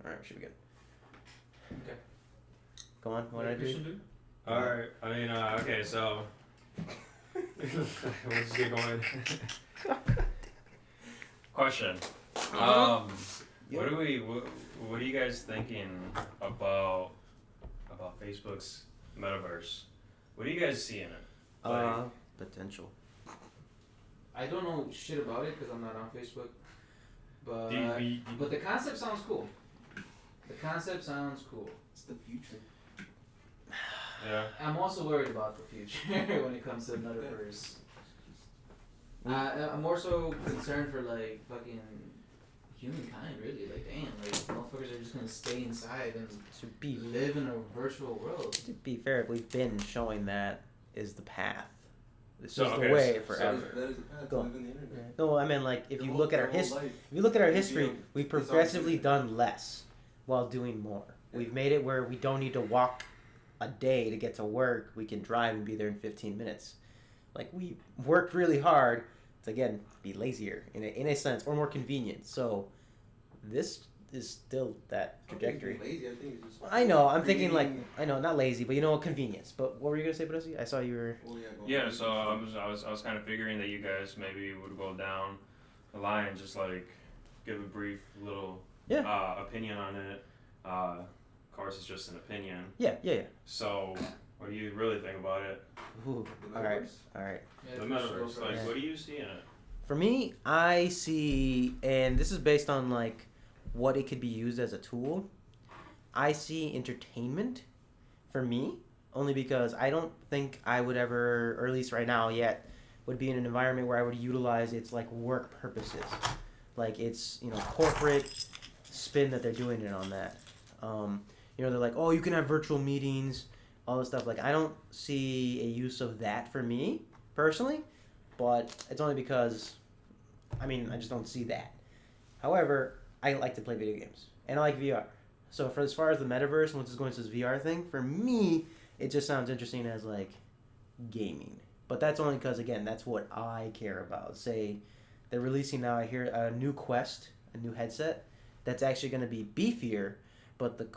Alright, we should be good. Okay. Go on, what did I do? Alright, I mean, okay, so... we'll just get going. Question. What are you guys thinking about Facebook's metaverse? What do you guys see in it? Potential. I don't know shit about it because I'm not on Facebook, but the concept sounds cool. It's the future. Yeah. I'm also worried about the future when it comes to metaverse. I'm more so concerned for like fucking humankind, really. Like, damn, like motherfuckers are just gonna stay inside and live in a virtual world. To be fair, we've been showing that is the path. This is okay, the way so forever. That is the path to Go live on. in the internet. No, I mean like if The you whole- look at our the whole history, life. if you look at our You history, know, we've it's all progressively internet. done less while doing more. We've made it where we don't need to walk a day to get to work. We can drive and be there in 15 minutes. Like we worked really hard to again be lazier in a sense or more convenient. So this is still that trajectory. Lazy, I think it's just I know. I'm thinking like creating- not lazy, but convenience. But what were you gonna say, Brossi? I saw you were. Well, go Yeah, on. so I was kind of figuring that you guys maybe would go down the line and just like give a brief little opinion on it. Of course, it's just an opinion. Yeah. So, what do you really think about it? Ooh, The all right. metaverse? Yeah, The for sure, metaverse, bro. like, Yeah. what do you see in it? For me, I see, and this is based on like what it could be used as a tool. I see entertainment for me only because I don't think I would ever, or at least right now yet, would be in an environment where I would utilize its like work purposes, like it's corporate spin that they're doing it on that. They're like, oh, you can have virtual meetings, all this stuff. Like I don't see a use of that for me personally. But it's only because, I just don't see that. However, I like to play video games, and I like VR. So for as far as the metaverse, once it's going to this VR thing, for me, it just sounds interesting as, like, gaming. But that's only because, again, that's what I care about. Say, they're releasing now, I hear, a new Quest, a new headset, that's actually going to be beefier, but the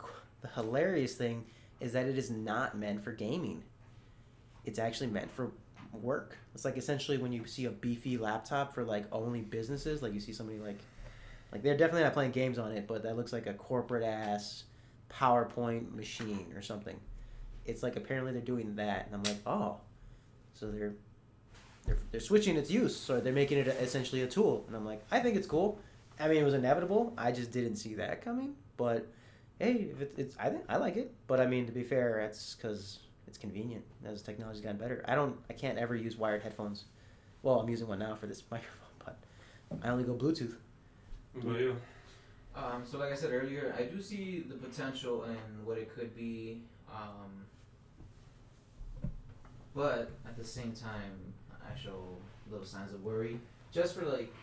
hilarious thing is that it is not meant for gaming. It's actually meant for work. It's like essentially when you see a beefy laptop for like only businesses, like you see somebody like they're definitely not playing games on it, but that looks like a corporate ass PowerPoint machine or something. It's like apparently they're doing that, and I'm like, oh, so they're switching its use, so they're making it essentially a tool, and I'm like, I think it's cool. I mean, it was inevitable. I just didn't see that coming, but hey, if it's I like it. But I mean, to be fair, that's because it's convenient as technology's gotten better. I can't ever use wired headphones. Well, I'm using one now for this microphone, but I only go Bluetooth. What about you? So like I said earlier, I do see the potential in what it could be, but at the same time, I show little signs of worry. Just for like,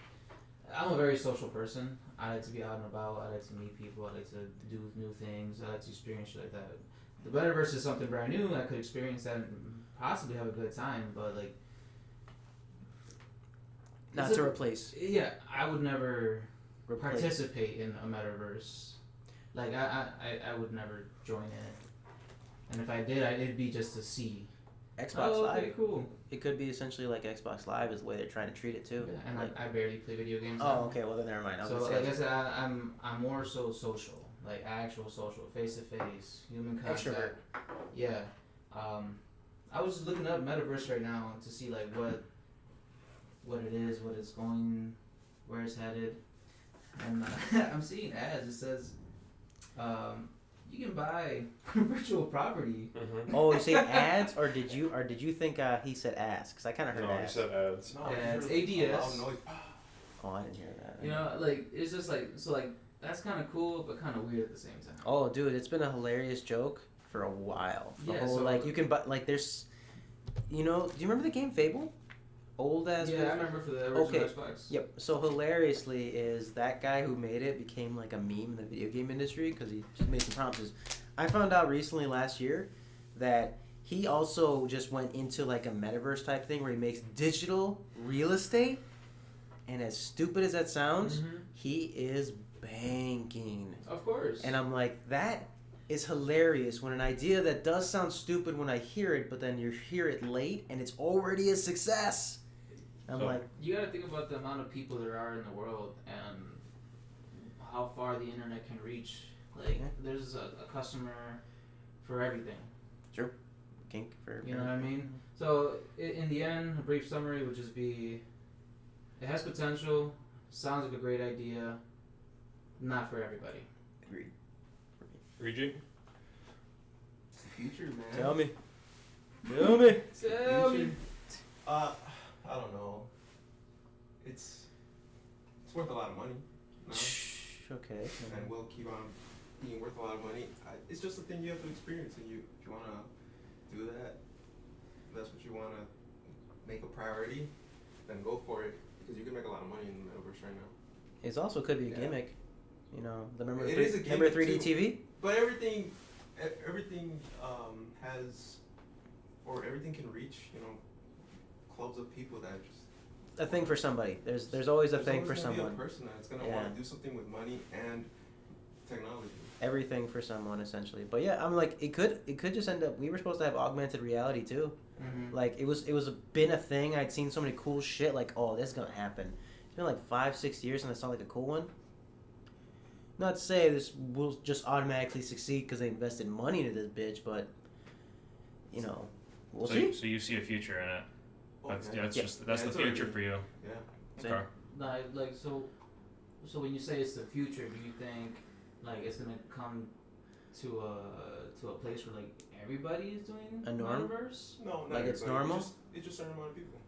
I'm a very social person. I like to be out and about. I like to meet people. I like to do new things. I like to experience shit like that. The metaverse is something brand new. I could experience that and possibly have a good time, but like, Not to replace. Yeah, I would never participate in a metaverse. Like I would never join it, and if I did, it'd be just to see. Xbox Live. Okay, cool. It could be essentially like Xbox Live is the way they're trying to treat it too. Yeah, and like, I barely play video games. oh, now. okay. Well, then never mind. So like I said, I'm more so social, like actual social, face to face, human contact. Extrovert. Yeah. I was just looking up metaverse right now to see like what it is, what it's going, where it's headed, and I'm seeing ads. It says, you can buy virtual property. Mm-hmm. Oh, you say ads, or did you think he said ass? Because I kind of heard No, he ads. said ads. No, Yeah, it's really ADS. loud noise. Oh, I didn't hear that. You know, like it's just like so like that's kind of cool, but kind of weird at the same time. Oh, dude, it's been a hilarious joke for a while. The Yeah, whole so- like you can buy like there's, do you remember the game Fable? Old as Yeah, I remember for the original Okay. Xbox. Yep. So hilariously is that guy who made it became like a meme in the video game industry because he just made some promises. I found out recently last year that he also just went into like a metaverse type thing where he makes digital real estate, and as stupid as that sounds, Mhm. he is banking. Of course. And I'm like, that is hilarious when an idea that does sound stupid when I hear it, but then you hear it late and it's already a success. I'm So- like, you gotta think about the amount of people there are in the world and how far the internet can reach. Like, there's a customer for everything. kink for You know what I mean? So, in the end, a brief summary would just be: it has potential, sounds like a great idea, not for everybody. Agreed. Reggie? It's the future, man. Tell me. Tell me. I don't know. It's worth a lot of money. No? Okay. And will keep on being worth a lot of money. It's just a thing you have to experience, and if you want to do that, if that's what you want to make a priority, then go for it, because you can make a lot of money in the metaverse right now. It also could be a Yeah. gimmick. You know, remember It is a remember gimmick, 3D too. TV? But everything has, or everything can reach, clubs of people that just. A thing for somebody. There's always a thing for There's always gonna someone. be a person that's gonna Yeah. want to do something with money and technology. Everything for someone essentially. But yeah, I'm like, it could just end up. We were supposed to have augmented reality too. Mm-hmm. Like it was been a thing. I'd seen so many cool shit. Like, oh, this is gonna happen. It's been like 5-6 years, and I saw like a cool one. Not to say this will just automatically succeed because they invested money into this bitch, but we'll see. So you see a future in it. That's Okay. that's Yeah. just that's Yeah, the it's already- future for you. Yeah. Same. Okay. Like so when you say it's the future, do you think like it's gonna come to a place where like everybody is doing A norm? metaverse? No, not Like it's everybody. normal? It's just a certain amount of people.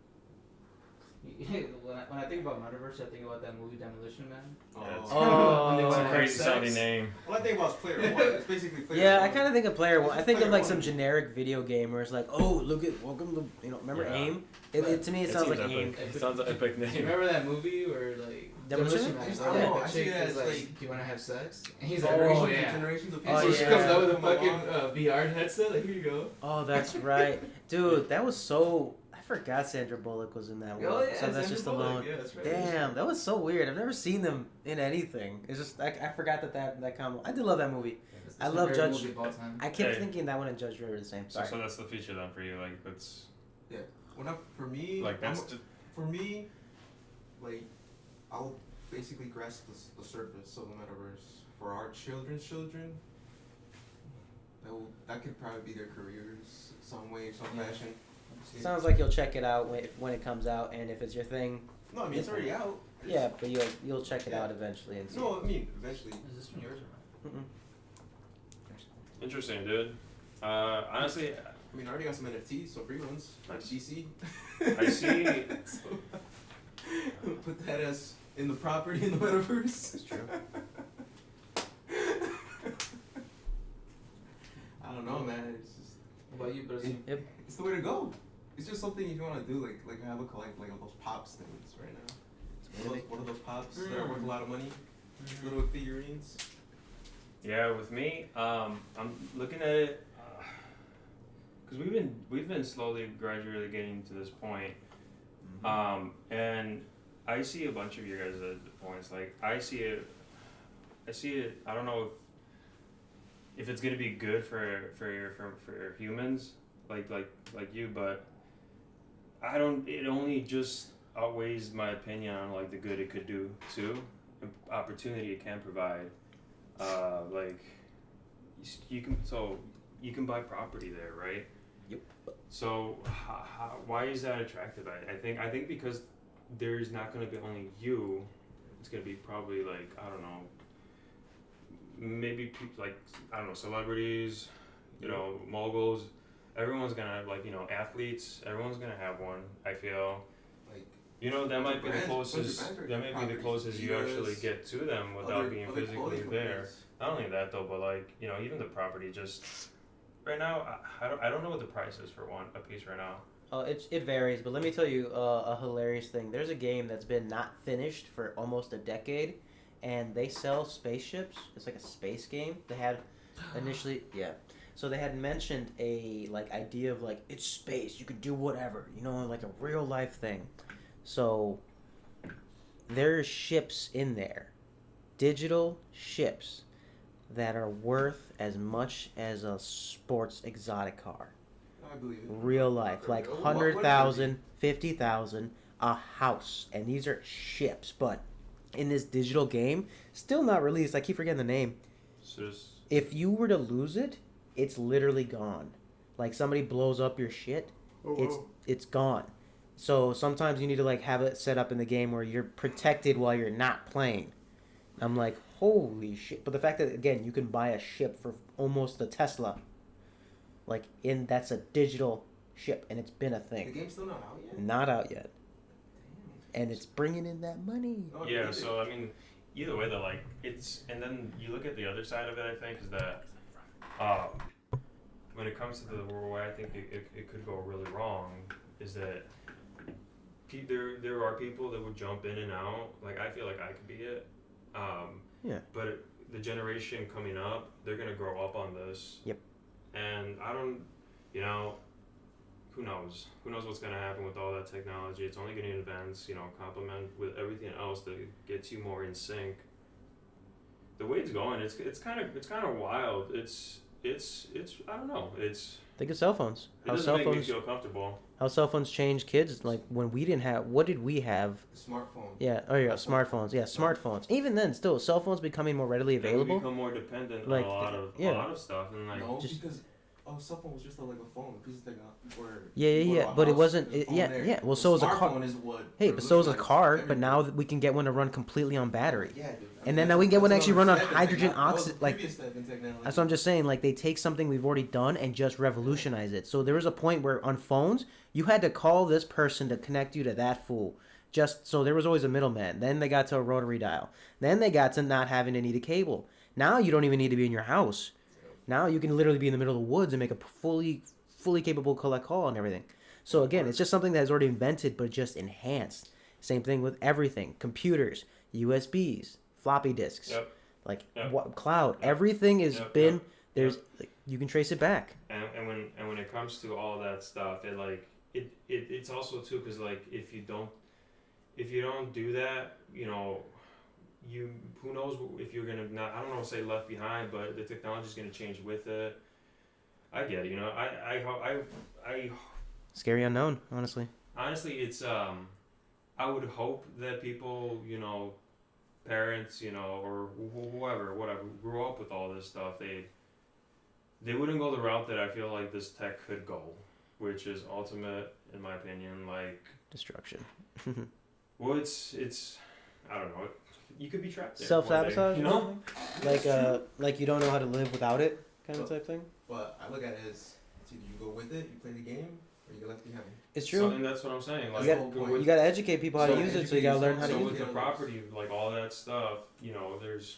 When I think about metaverse, I think about that movie Demolition Man. Yeah, it's- Oh, When they It's wanna a have crazy sex. sounding name. Well, I think about Player One. It's basically Player Yeah, One. I kind of think of player one. I think of Player like one. some generic video game where it's like, oh, look at welcome to remember Yeah. AIM? It to me it sounds seems like AIM. epic. It sounds like epic Do you name. remember that movie where like Demolition Man? Man? I just where don't know, the I see chick it is as, like, like- do you want to have sex? And he's like, Generations oh and yeah. generations of And people. so she yeah. comes out with a Come along. fucking VR headset. Like, here you go. Oh, that's right, dude. That was so. I forgot Sandra Bullock was in that one. Oh yeah. so that's Sandra just Bullock. alone. Yeah, that's right. Damn, that was so weird. I've never seen them in anything. It's just I forgot that combo. I did love that movie. It's I my love favorite Judge- movie of all time. I kept Hey. thinking that one and Judge Dredd were the same. So, Sorry. so that's the future then for you. Like that's For that's me, just for me, like, I'll basically grasp the surface of the metaverse. For our children's children, that could probably be their careers, some way, some Yeah. fashion. Sounds like you'll check it out when it comes out, and if it's your thing, No, I mean it's already out. yeah. But you'll check it out eventually and see. No, I mean eventually. Is this one yours or Mm-mm. interesting, dude. Honestly, I mean I already got some NFTs, so free ones. Nice. DC. I see. So, put that as in the property in the metaverse. That's true. I don't know, man. It's just not? What about you, Brazil? it's the way to go. It's just something if you want to do, like have a collect like those pops things right now. What are those pops that are worth a lot of money? Little figurines. Yeah, with me, I'm looking at it because we've been slowly, gradually getting to this point, and I see a bunch of your guys' points. Like I see it. I don't know if it's gonna be good for humans like you, but I don't. It only just outweighs my opinion on like the good it could do too, opportunity it can provide. Like you can buy property there, right? Yep. So why is that attractive? I think because there's not going to be only you. It's going to be probably like I don't know. Maybe people like I don't know celebrities, moguls. Everyone's gonna have like athletes. Everyone's gonna have one. I feel. Like That might be the brands- closest. bunch of That might be the properties, closest you Adidas, actually get to them without being other physically clothing there. companies. Not only that though, but like even the property. Just right now, I don't know what the price is for a piece right now. It varies, but let me tell you a hilarious thing. There's a game that's been not finished for almost a decade, and they sell spaceships. It's like a space game. They had initially, yeah. So they had mentioned a idea of like it's space. You could do whatever, like a real life thing. So there's ships in there, digital ships that are worth as much as a sports exotic car. I believe it. Real life, like What- 100,000, 50,000, a house, and these are ships. But in this digital game, still not released. I keep forgetting the name. So just, If you were to lose it, it's literally gone. Like somebody blows up your shit, it's gone. So sometimes you need to like have it set up in the game where you're protected while you're not playing. I'm like, holy shit! But the fact that again you can buy a ship for almost a Tesla, like that's a digital ship, and it's been a The thing. game's still not out yet. Not out yet, and it's bringing in that money. No, I yeah, believe so I mean, either way, though, like it's, and then you look at the other side of it. I think is that when it comes to the where I think it could go really wrong is that there are people that would jump in and out. Like I feel like I could be it. Yeah. But the generation coming up, they're gonna grow up on this. Yep. And I don't, you know, who knows? Who knows what's gonna happen with all that technology? It's only gonna advance, you know, complement with everything else that gets you more in sync. The way it's going, it's kind of wild. It's I don't know. Think of cell phones. It How doesn't cell make me phones feel comfortable. how cell phones change kids. Like when we didn't have, what did we have? Smartphone. Yeah. Oh yeah, smartphones. Yeah, smartphones. Even then, still, cell phones becoming more readily And we available. become more dependent Like, on a yeah. lot of stuff, and like No, just- because cell phone was just like a phone, a piece of technology. Where Yeah, you go to a but it house, wasn't. there's a phone Yeah, there. yeah. Well, The so is a car. smartphone is what Hey, but so is a revolutionized car. But everything. now we can get one to run completely on battery. Yeah, dude. And then now we can get one to actually run on That's another hydrogen step in technology. oxide. That was Like the previous step in technology. that's what I'm just saying. Like they take something we've already done and just revolutionize it. So there was a point where on phones you had to call this person to connect you to that fool. Just so there was always a middleman. Then they got to a rotary dial. Then they got to not having to need a cable. Now you don't even need to be in your house. Now you can literally be in the middle of the woods and make a fully capable collect call and everything. So again, it's just something that is already invented but just enhanced. Same thing with everything: computers, USBs, floppy disks, Yep. like Yep. cloud. Yep. Everything has Yep. been Yep. there's like, you can trace it back. And when it comes to all that stuff, it's also too, because like if you don't do that, you know, who knows if you're gonna not, I don't know, say left behind, but the technology's gonna change with it. I get it, you know. I Scary unknown, honestly. honestly, it's I would hope that people, you know, parents, you know, or whoever, whatever, who grew up with all this stuff, they wouldn't go the route that I feel like this tech could go, which is ultimate, in my opinion. Like, Destruction. well, it's I don't know. You could be trapped there. Self-sabotage, one day, you know? like you don't know how to live without it, kind of Well, type thing. But I look at it as it's either you go with it, you play the game, or you get left behind. It's So, true. and that's what I'm saying. Like, You the whole point. You gotta educate people how to So use it, so you gotta learn how to so use with it. the property, like all that stuff, you know, there's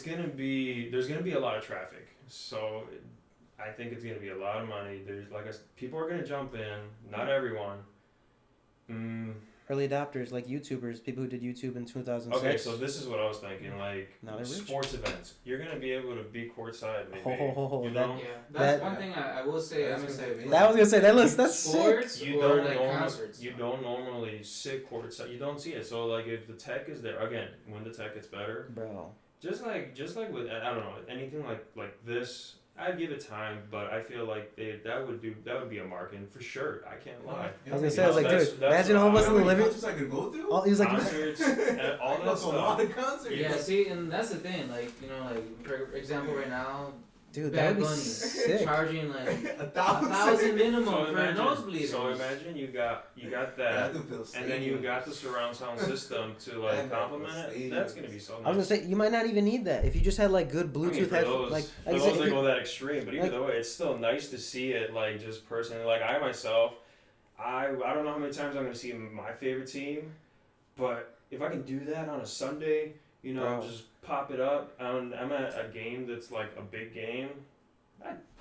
gonna be a lot of traffic. So I think it's gonna be a lot of money. There's people are gonna jump in. Not everyone. Early adopters, like YouTubers, people who did YouTube in 2006. Okay, so this is what I was thinking. Like Now they're rich. sports events, you're gonna be able to be courtside, maybe. Oh, you that- know, Yeah, That- that's one thing I will say. That's I'm gonna excited be for. amazing. That was gonna say that's sick. Sports you or don't like normally concerts. you don't normally sit courtside. You don't see it. So like if the tech is there again, when the tech gets better, Bro. just like with I don't know anything like this, I'd give it time, but I feel like that would be a market for sure. I can't lie. I was gonna say, I was like, That's- dude, that's imagine all of what us I in the would- living. Concerts I could go to. All, he was like, Concerts, and all I that go to a lot stuff. of concerts. Yeah, see, and that's the thing. Like, you know, like for example, right now, dude, that Bad would be Bunny sick. charging like $1,000. 1,000 minimum So for imagine, nosebleeders. so imagine you got Yeah, that, I do feel and then you stadium. got the surround sound system to That like man complement feels it. stadium. That's gonna be so nice. I was gonna say you might not even need that if you just had like good I mean, Bluetooth for headphones. those, Like for I those said, that if you- go that extreme, but either way, it's still nice to see it like just personally. Like I myself, I don't know how many times I'm gonna see my favorite team, but if I can do that on a Sunday, you know, Bro. just pop it up. I'm at a game that's like a big game.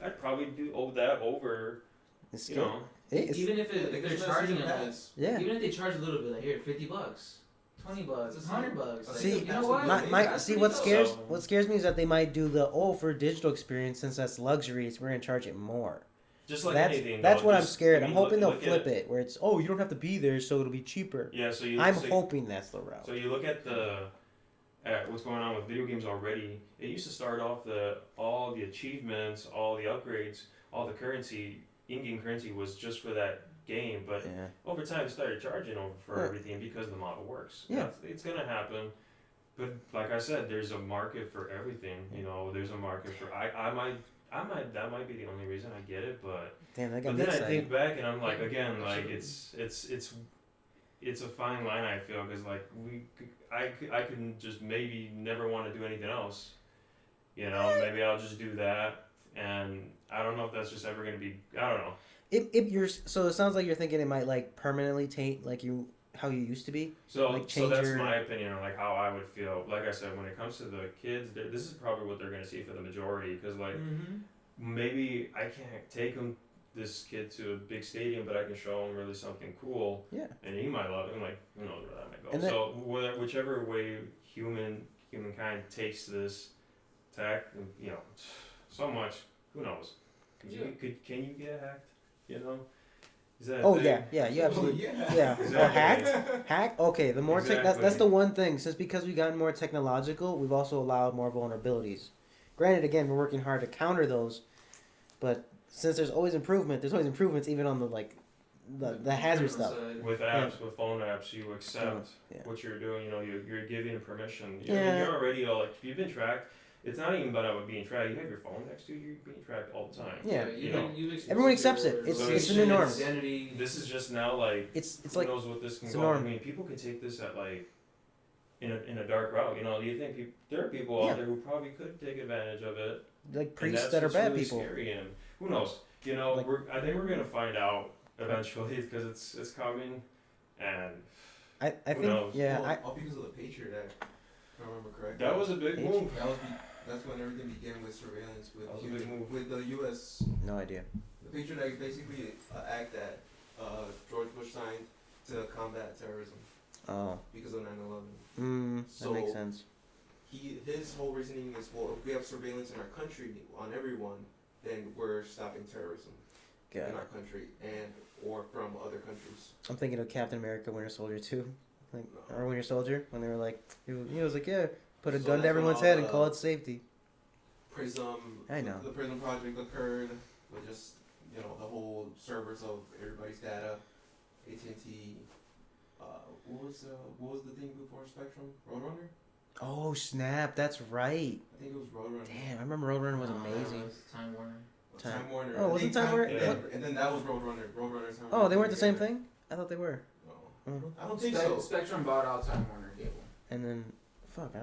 I'd probably do that over, it's you good. know. It's, Even if They they're could charging season it, like, pass. yeah. even if they charge a little bit, like here, $50, $20, It's $100. Like, See, you know what? See That's what pretty scares dope. what scares me is that they might do the for digital experience since that's luxury. We're gonna charge it more. Just like That's anything. that's though, what I'm just- scared. I I'm mean, hoping they'll look at flip it where it's you don't have to be there, so it'll be cheaper. Yeah, so you. I'm so, hoping that's the route. So you look at at what's going on with video games already. It used to start off all the achievements, all the upgrades, all the currency, in-game currency was just for that game. But over time, it started charging for everything because the model works. Yeah, it's gonna happen. But like I said, there's a market for everything. There's a market for I might that might be the only reason I get it, but damn, that got but me then I excited. think back and I'm like again like it's a fine line I feel because like I can just maybe never want to do anything else, maybe I'll just do that, and I don't know if that's just ever gonna be, I don't know. If you're so it sounds like you're thinking it might like permanently taint like how you used to be. So like so that's my opinion on like how I would feel. Like I said, when it comes to the kids, this is probably what they're gonna see for the majority because like maybe I can't take them. This kid to a big stadium, but I can show him really something cool. Yeah. And he might love it. And like, who knows where that might go. And so whichever way humankind takes this tech, so much. Who knows? Can you get hacked? Is that yeah, you absolutely yeah. Exactly. Hacked. Okay, the more that's the one thing. Since because we've gotten more technological, we've also allowed more vulnerabilities. Granted, again, we're working hard to counter those, but since there's always improvements even on the hazard stuff. With apps, with phone apps, you accept what you're doing. You're giving permission. You're already like if you've been tracked. It's not even about being tracked. You have your phone next to you. You're being tracked all the time. Yeah, everyone accepts it. It's the new norm. This is just now like it's who like knows what this can go. I mean, people can take this at like in a dark route. Do you think there are people out there who probably could take advantage of it? Like priests that are bad really people. Scary and who knows? I think we're gonna find out eventually because it's coming, and I think knows? All because of the Patriot Act. If I remember correctly. That was a big move. That's when everything began with surveillance with the U.S. No idea. The Patriot Act is basically an act that George Bush signed to combat terrorism. Oh. Because of 9/11. So that makes sense. His whole reasoning is, well, if we have surveillance in our country on everyone, then we're stopping terrorism in our country or from other countries. I'm thinking of Captain America: Winter Soldier 2. Or Winter Soldier, when they were like, he was like, put a gun to everyone's head and call it safety. I know. The Prism project occurred with just, the whole servers of everybody's data. AT&T, what was the thing before Spectrum? Roadrunner? Oh, snap, that's right. I think it was Roadrunner. Damn, I remember Roadrunner was amazing. Time Warner. Time Warner. Oh, wasn't Time Warner? And then that was Roadrunner. Roadrunner's Time Warner. Oh, they weren't the same thing? I thought they were. I don't think so. Spectrum bought out Time Warner Cable. And then, fuck. I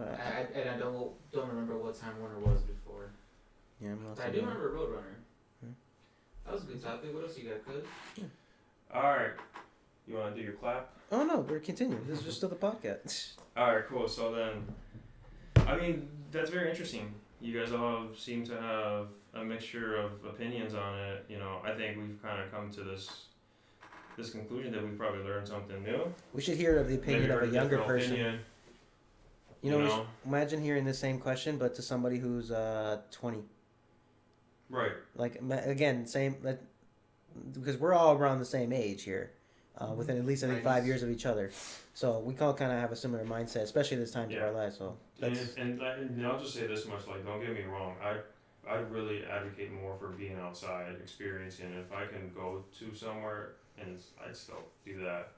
don't remember what Time Warner was before. Yeah, I'm lost. I do remember Roadrunner. That was a good topic. What else you got, cuz? All right. You want to do your clap? Oh, no, we're continuing. This is just still the podcast. All right, cool. So then, I mean, that's very interesting. You guys all seem to have a mixture of opinions on it. I think we've kind of come to this conclusion that we probably learned something new. We should hear of the opinion of a younger person. Opinion, imagine hearing the same question, but to somebody who's 20. Right. Like, again, same, because we're all around the same age here, within at least, I think, 5 years of each other. So we all kind of have a similar mindset, especially this time of our lives. So and I'll just say this much, like, don't get me wrong, I'd really advocate more for being outside, experiencing it. If I can go to somewhere, and I'd still do that.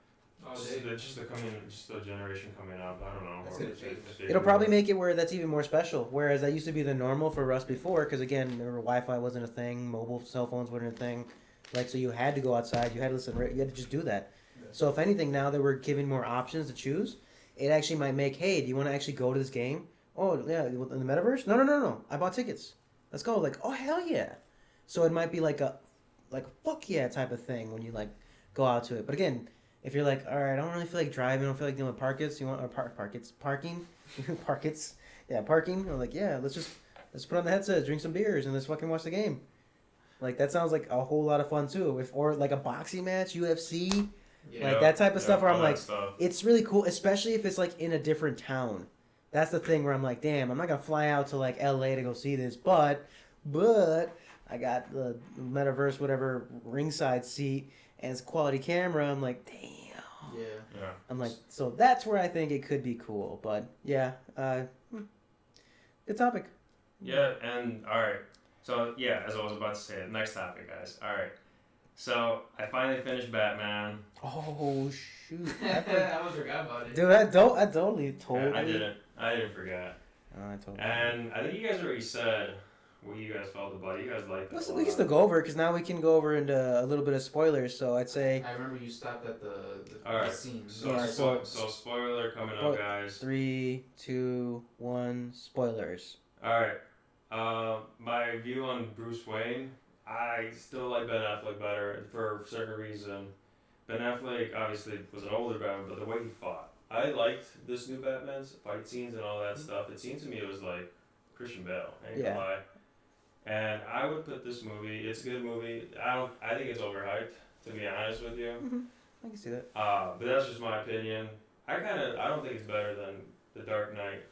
Just the generation coming up, I don't know. That's gonna change. It'll probably make it where that's even more special. Whereas that used to be the normal for us before, because again, remember Wi-Fi wasn't a thing, mobile cell phones weren't a thing. Like, so you had to go outside, you had to listen, you had to just do that. Yeah. So if anything, now that we're giving more options to choose, it actually might make, hey, do you want to actually go to this game? Oh yeah, in the metaverse? No. I bought tickets. Let's go. Like, oh hell yeah. So it might be like a fuck yeah type of thing when you like go out to it. But again, if you're like, all right, I don't really feel like driving, I don't feel like dealing with parking. Yeah, parking. I'm like, yeah, let's put on the headset, drink some beers, and let's fucking watch the game. Like, that sounds like a whole lot of fun too. Or like a boxing match, UFC, like that type of stuff where I'm like, it's really cool, especially if it's like in a different town. That's the thing where I'm like, damn, I'm not gonna fly out to like LA to go see this, but I got the metaverse, whatever, ringside seat, and it's quality camera. I'm like, damn. Yeah. I'm like, so that's where I think it could be cool. But yeah, Good topic. Yeah, and all right. So yeah, as I was about to say, next topic, guys. All right. So I finally finished Batman. Oh shoot! I almost forgot about it. Dude, I totally. I didn't forget. Oh, I totally. And I think you guys already said what you guys felt about it. You guys liked it. We can still go over it because now we can go over into a little bit of spoilers. So I'd say I remember you stopped at the All right. scene. So, Yeah, so spoiler coming up, guys. 3, 2, 1, spoilers. All right. My view on Bruce Wayne. I still like Ben Affleck better for a certain reason. Ben Affleck obviously was an older Batman, but the way he fought, I liked this new Batman's fight scenes and all that stuff. It seemed to me it was like Christian Bale. I ain't gonna lie. And I would put this movie. It's a good movie. I think it's overhyped, to be honest with you. Mm-hmm. I can see that. But that's just my opinion. I don't think it's better than The Dark Knight.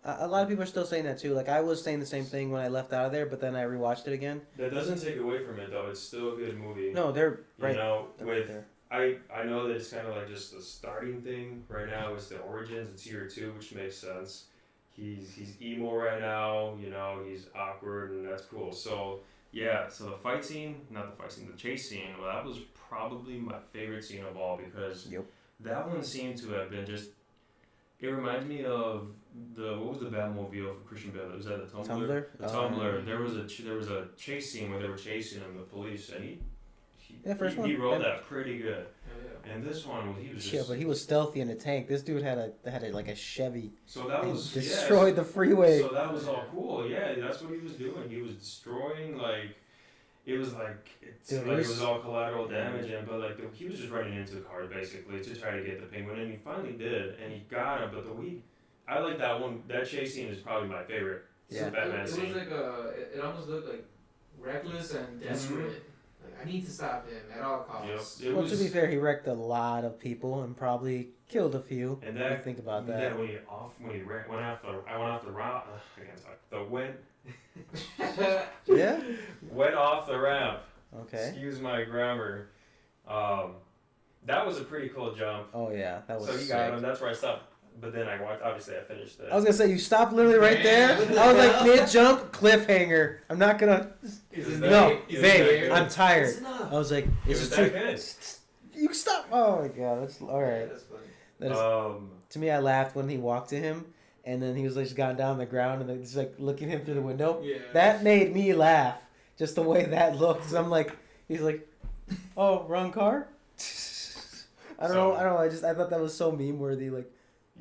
A lot of people are still saying that too. Like I was saying the same thing when I left out of there, but then I rewatched it again. That doesn't take away from it though. It's still a good movie. No, they're right. You know, they're with right there. I know that it's kind of like just the starting thing right now. It's the origins. It's year 2, which makes sense. He's emo right now. You know, he's awkward, and that's cool. So yeah. So the chase scene. Well, that was probably my favorite scene of all because that one seemed to have been just. It reminds me of what was the Batmobile from Christian Bale? Was that the Tumbler? The Tumbler. There was a chase scene where they were chasing him, the police, and he rolled that pretty good. Yeah. And this one, he was just but he was stealthy in a tank. This dude had like a Chevy. So that was destroyed the freeway. So that was all cool. Yeah, that's what he was doing. He was destroying it was like it was all collateral damage, but he was just running into the car basically to try to get the Penguin, and he finally did, and he got him. But I like that one. That chase scene is probably my favorite. Yeah, Batman scene. It was like it almost looked like reckless and desperate. Mm-hmm. Like I need to stop him at all costs. Yep. To be fair, he wrecked a lot of people and probably killed a few. And that, think about that. Yeah, when he went off the route. I can't talk. Went off the ramp. Okay. Excuse my grammar. That was a pretty cool jump. Oh yeah, that was. So he got him. That's where I stopped. But then I finished it. I was gonna say you stopped literally right there. I was like mid jump cliffhanger. I'm not gonna. Babe, I'm tired. I was like, is this true? You stop. Oh my god, that's all right. That is, to me, I laughed when he walked to him, and then he was like just got down on the ground and just like looking at him through the window. Yeah. That made me laugh. Just the way that looked. 'Cause I'm like, he's like, oh, wrong car. I don't know. I thought that was so meme worthy. Like.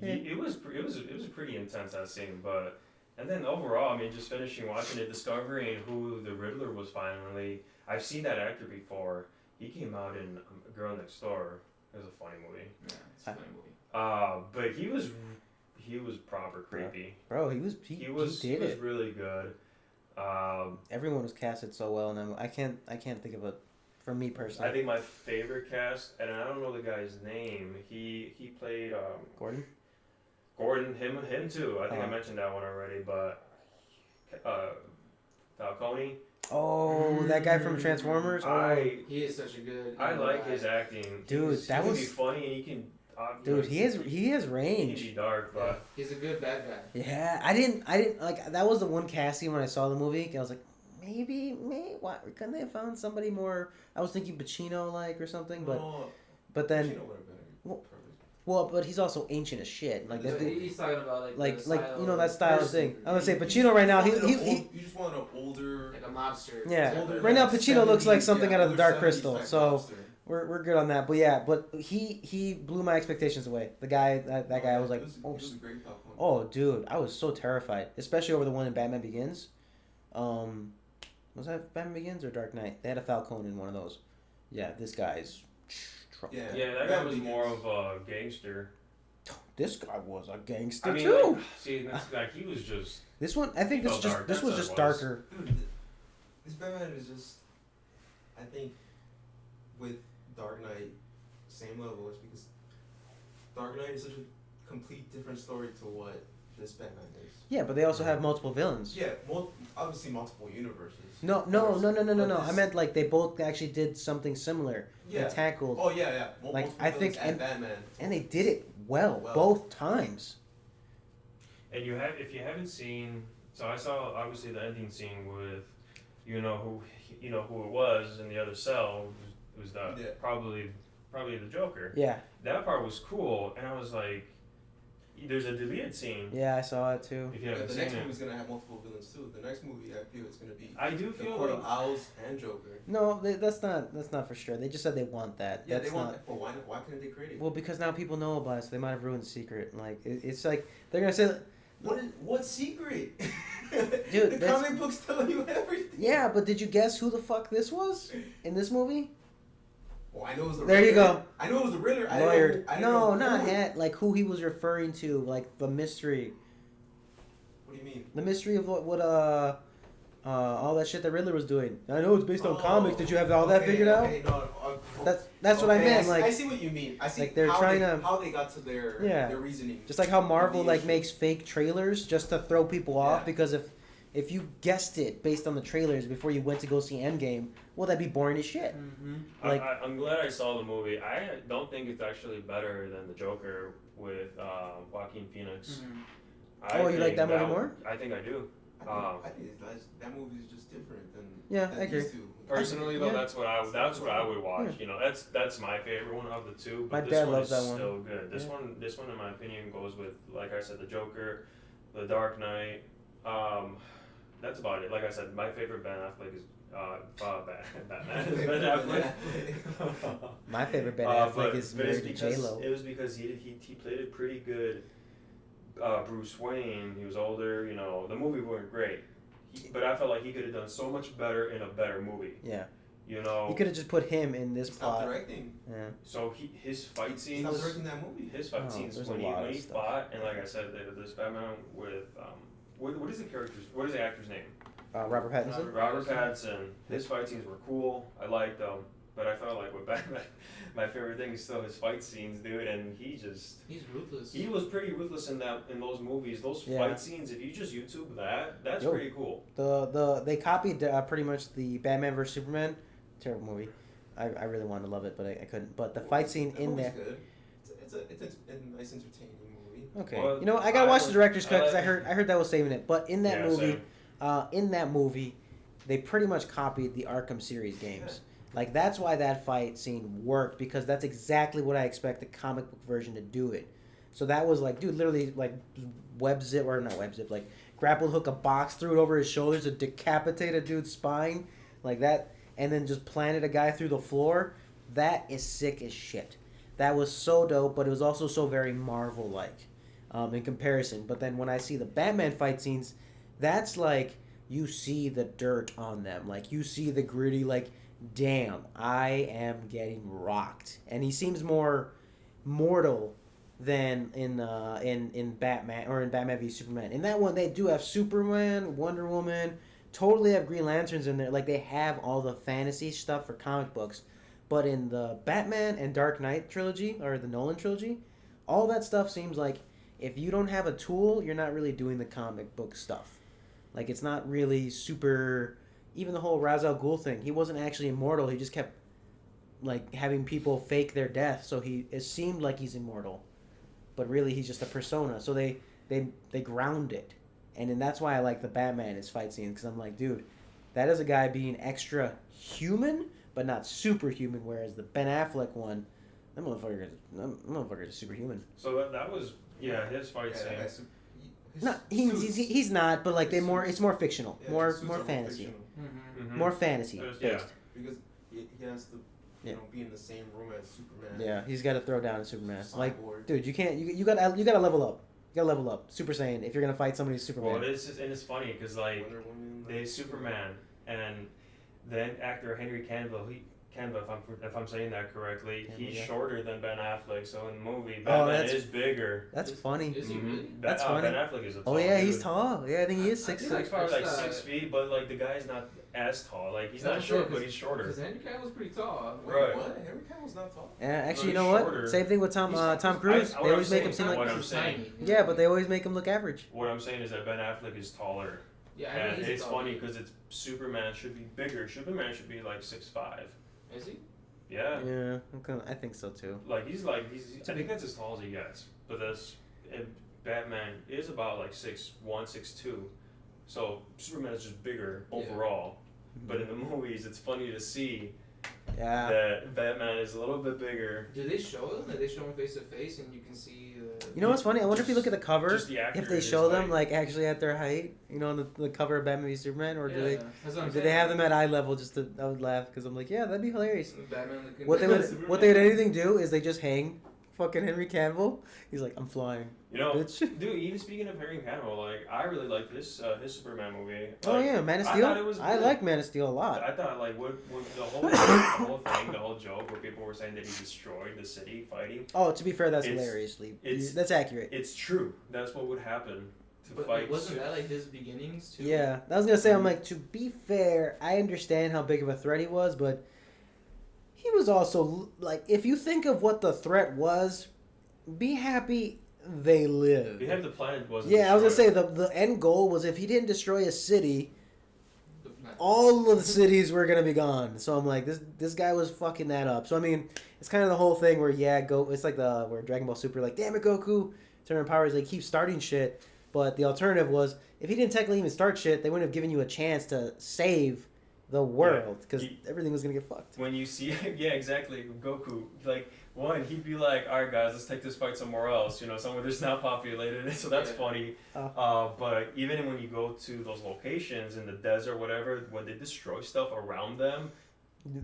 It was pretty intense, that scene, and then overall, I mean, just finishing watching it, discovering who the Riddler was finally. I've seen that actor before. He came out in Girl Next Door. It was a funny movie. Yeah, it's a funny movie. But he was proper creepy. Bro, he was really good. Everyone was casted so well, and I can't think of a. For me personally, I think my favorite cast, and I don't know the guy's name. He played Gordon, him too. I think I mentioned that one already, but Falcone. Oh, that guy from Transformers. He is such a good. I like his acting. Dude, he can be funny, and he can. Dude, he has range. He can be dark, but he's a good bad guy. Yeah, I didn't like that was the one casting when I saw the movie. I was like, maybe why couldn't they have found somebody more? I was thinking Pacino like or something, but then. Pacino would have been well, but he's also ancient as shit. Like that. He's talking about like you know that style of thing. I'm gonna say Pacino right now. He you just want an older, like a mobster. Yeah. Right now Pacino looks like something out of the Dark Crystal. So we're good on that. But he blew my expectations away. The guy that guy I was like, oh dude, I was so terrified, especially over the one in Batman Begins. Was that Batman Begins or Dark Knight? They had a Falcone in one of those. Yeah, this guy's. Yeah, that guy was more of a gangster. This guy was a gangster too. See, that's like he was just. This one, I think this was just darker. Dude, this Batman is just. I think, with Dark Knight, same level. It's because Dark Knight is such a complete different story to what this Batman is. Yeah, but they also have multiple villains. Yeah, obviously multiple universes. No. I meant like they both actually did something similar. Yeah. They tackled. Oh yeah. Like I think and Batman. And they did it well both times. And if you haven't seen, so I saw obviously the ending scene with, who it was in the other cell. It was probably the Joker. Yeah. That part was cool, and I was like, there's a deleted scene. Yeah, I saw it too. If you haven't the seen next it. movie's gonna have multiple villains too. The next movie, I feel it's gonna be. I do feel Court like of Owls and Joker. No, that's not for sure. They just said they want that. Yeah, that's they want not, that. Well, why couldn't they create it? Well, because now people know about it, so they might have ruined the secret. Like it's like they're gonna say, What secret? Dude, the comic book's telling you everything. yeah, but did you guess who the fuck this was in this movie? Oh, I know it was the There Riddler. you go. I know it was the Riddler. Lawyered. I didn't No, know not who. hat. Like who he was referring to, like the mystery. What do you mean? The mystery of what all that shit that Riddler was doing. I know it's based on comics. Did you have all that figured out? That's what I meant. Like I see what you mean. I see like they're how trying to how they got to their reasoning. just like how Marvel like Deviation. makes fake trailers just to throw people off Yeah. because if you guessed it based on the trailers before you went to go see Endgame, well that'd be boring as shit. Mm-hmm. Like I'm glad I saw the movie. I don't think it's actually better than the Joker with Joaquin Phoenix. Mm-hmm. Oh, you like that movie more? I think I do. I think that movie is just different than. Yeah, than I agree. these two. Personally, though, Yeah. that's what I would watch. You know, that's my favorite one of the two. But My this dad one loves is that one. still good. This one, in my opinion, goes with, like I said, the Joker, the Dark Knight. That's about it. Like I said, my favorite Ben Affleck is Batman. Ben Affleck. my favorite Ben Affleck is but it's married to because J-Lo. it was because he played a pretty good Bruce Wayne. He was older. You know, the movie weren't great, but I felt like he could have done so much better in a better movie. Yeah. You know, You could have just put him in this Stop plot. directing. Yeah. so his fight scenes. Stop directing that movie. His fight Oh, scenes there's when a lot he of stuff. fought, and like I said, this Batman with what is the actor's name? Robert Pattinson. Robert Pattinson. His fight scenes were cool. I liked them, but I felt like with Batman, my favorite thing is still his fight scenes, dude. And he's ruthless. He was pretty ruthless in those movies. Those fight scenes. If you just YouTube that's pretty cool. They copied pretty much the Batman vs Superman. Terrible movie. I really wanted to love it, but I couldn't. But the fight scene That in movie's there. Good. It's a nice entertaining movie. Okay. Well, you know, I gotta watch the director's cut because I I heard that was saving it. But in that movie, same. in that movie, they pretty much copied the Arkham series games. Like that's why that fight scene worked because that's exactly what I expect the comic book version to do it. So that was like, dude, literally like like grapple hook a box, threw it over his shoulders to decapitate a dude's spine, like that, and then just planted a guy through the floor. That is sick as shit. That was so dope, but it was also so very Marvel-like in comparison. But then when I see the Batman fight scenes, that's like you see the dirt on them. Like you see the gritty, like, damn, I am getting rocked. And he seems more mortal than in Batman or in Batman v Superman. In that one, they do have Superman, Wonder Woman, totally have Green Lanterns in there. Like they have all the fantasy stuff for comic books. But in the Batman and Dark Knight trilogy, or the Nolan trilogy, all that stuff seems like if you don't have a tool, you're not really doing the comic book stuff. Like, it's not really super... Even the whole Ra's al Ghul thing, he wasn't actually immortal. He just kept, like, having people fake their death, so it seemed like he's immortal. But really, he's just a persona. So they ground it. And then that's why I like the Batman, his fight scenes, because I'm like, dude, that is a guy being extra human, but not superhuman, whereas the Ben Affleck one, that motherfucker is superhuman. So that was his fight scene. No, he's not, but like it's more fictional, more fantasy, Mm-hmm. more fantasy Yeah. based. Because he has to be in the same room as Superman. Yeah, he's got to throw down a Superman. Like, Cyborg. dude, you can't. You gotta level up. You gotta level up. Super Saiyan. If you're gonna fight somebody who's Superman. Well, it's funny because like Wonder Woman, they Superman and then actor Henry Cavill, if I'm saying that correctly, he's shorter than Ben Affleck. So in the movie, Batman is bigger. That's funny. Is he really? That's funny. Ben Affleck is a tall Oh yeah, dude. he's tall. Yeah, I think he is 6 He's foot. like probably like 6 feet, but like the guy's not as tall. Like he's not short, but he's shorter. Because Henry Cavill's pretty tall. Wait, Right. what? Henry Cavill's not tall. Yeah, actually, you No, know he's what? shorter. Same thing with Tom Cruise. What They I'm always make him saying- seem like. what I'm saying. Yeah, but they always make him look average. What I'm saying is that Ben Affleck is taller. Yeah, I And mean, it's funny because Superman should be bigger. Superman should be like 6'5". Is he? Yeah. Yeah, I think so too. I think that's as tall as he gets. But Batman is about like 6'1", 6'2", so Superman is just bigger overall. But in the movies, it's funny to see that Batman is a little bit bigger. Do they show them? Like, they show him face to face, and you can see. You know what's funny? I wonder if you look at the cover, if they show them height. like actually at their height, you know, on the cover of Batman v Superman, or do they? That's what I'm Do they saying. have them at eye level? I would laugh because I'm like, yeah, that'd be hilarious. Batman looking What they would Superman. anything do is they just hang fucking Henry Cavill. He's like, I'm flying. You know, Bitch. dude. Even speaking of Henry Cavill, like I really like this his Superman movie. Oh Like, yeah, Man of I Steel. thought it was I good. like Man of Steel a lot. I thought like with the whole thing, the whole joke where people were saying that he destroyed the city fighting. Oh, to be fair, that's It's- hilariously. it's- That's accurate. It's true. That's what would happen to But fight. wasn't that like his beginnings too? Yeah, I was gonna say, I'm like, to be fair, I understand how big of a threat he was, but he was also like, if you think of what the threat was, be happy they lived. We have the planet wasn't. Yeah, I was gonna say destroyed. the end goal was if he didn't destroy a city, all of the cities were gonna be gone. So I'm like, this guy was fucking that up. So I mean, it's kind of the whole thing where it's like where Dragon Ball Super, like, damn it, Goku, turn powers, like keep starting shit. But the alternative was if he didn't technically even start shit, they wouldn't have given you a chance to save the world because everything was gonna get fucked. When you see, yeah, exactly, Goku, like, he'd be like, all right, guys, let's take this fight somewhere else, you know, somewhere that's not populated, so that's funny. But even when you go to those locations in the desert, whatever, when they destroy stuff around them,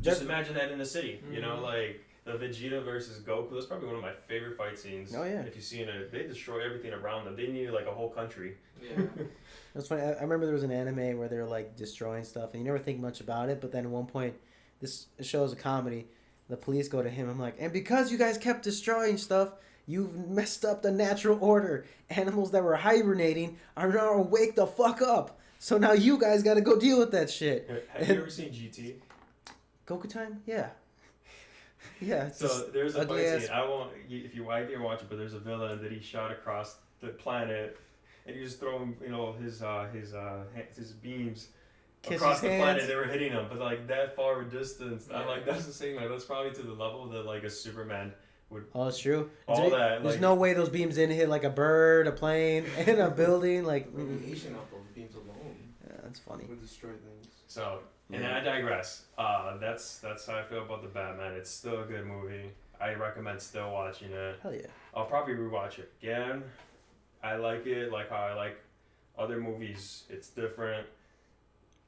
just imagine that in the city, you know, like, the Vegeta versus Goku, that's probably one of my favorite fight scenes. Oh, yeah. If you've seen it, they destroy everything around them. They needed, like, a whole country. Yeah. That's funny. I remember there was an anime where they were like destroying stuff, and you never think much about it. But then at one point, this show is a comedy. The police go to him. I'm like, and because you guys kept destroying stuff, you've messed up the natural order. Animals that were hibernating are now awake the fuck up. So now you guys got to go deal with that shit. Have you ever seen GT? Goku time? Yeah. Yeah. It's So just there's a ugly fight ass. scene. I won't. If you wife here watch it, but there's a villain that he shot across the planet, and he just throw him, you know, his beams Kiss across his the hands. planet. They were hitting him, but like that far of a distance. I'm like, that's the same. Like that's probably to the level that like a Superman would. Oh, it's true. All that. There's like, no way those beams didn't hit like a bird, a plane, and a building. Like, Radiation off those beams alone yeah, that's funny. would destroy things. So, and I digress. That's how I feel about the Batman. It's still a good movie. I recommend still watching it. Hell yeah. I'll probably rewatch it again. I like it, like how I like other movies. It's different.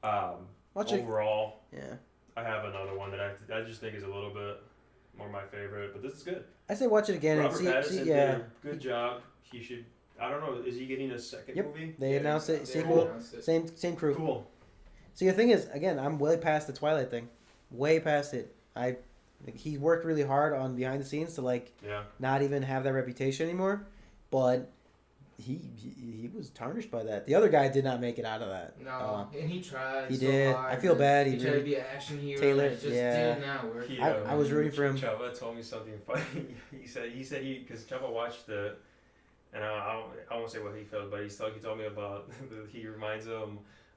Watch it. Overall, Yeah. I have another one that I just think is a little bit more my favorite, but this is good. I say watch it again Robert and Pattinson see. did Yeah. a good job. He should. I don't know. Is he getting a second Yep. movie? They announced it. They Sequel. announced it. Same crew. Cool. See, the thing is, again, I'm way past the Twilight thing. Way past it. He worked really hard on behind the scenes to like Yeah. not even have that reputation anymore, but he was tarnished by that. The other guy did not make it out of that. No, and he tried. he so did. Hard, I feel bad. He He tried to really, be an action hero. Taylor, And it just yeah. did not work. I was rooting for him. Chava told me something funny. he said because Chava watched it, and I won't say what he felt, but he told me about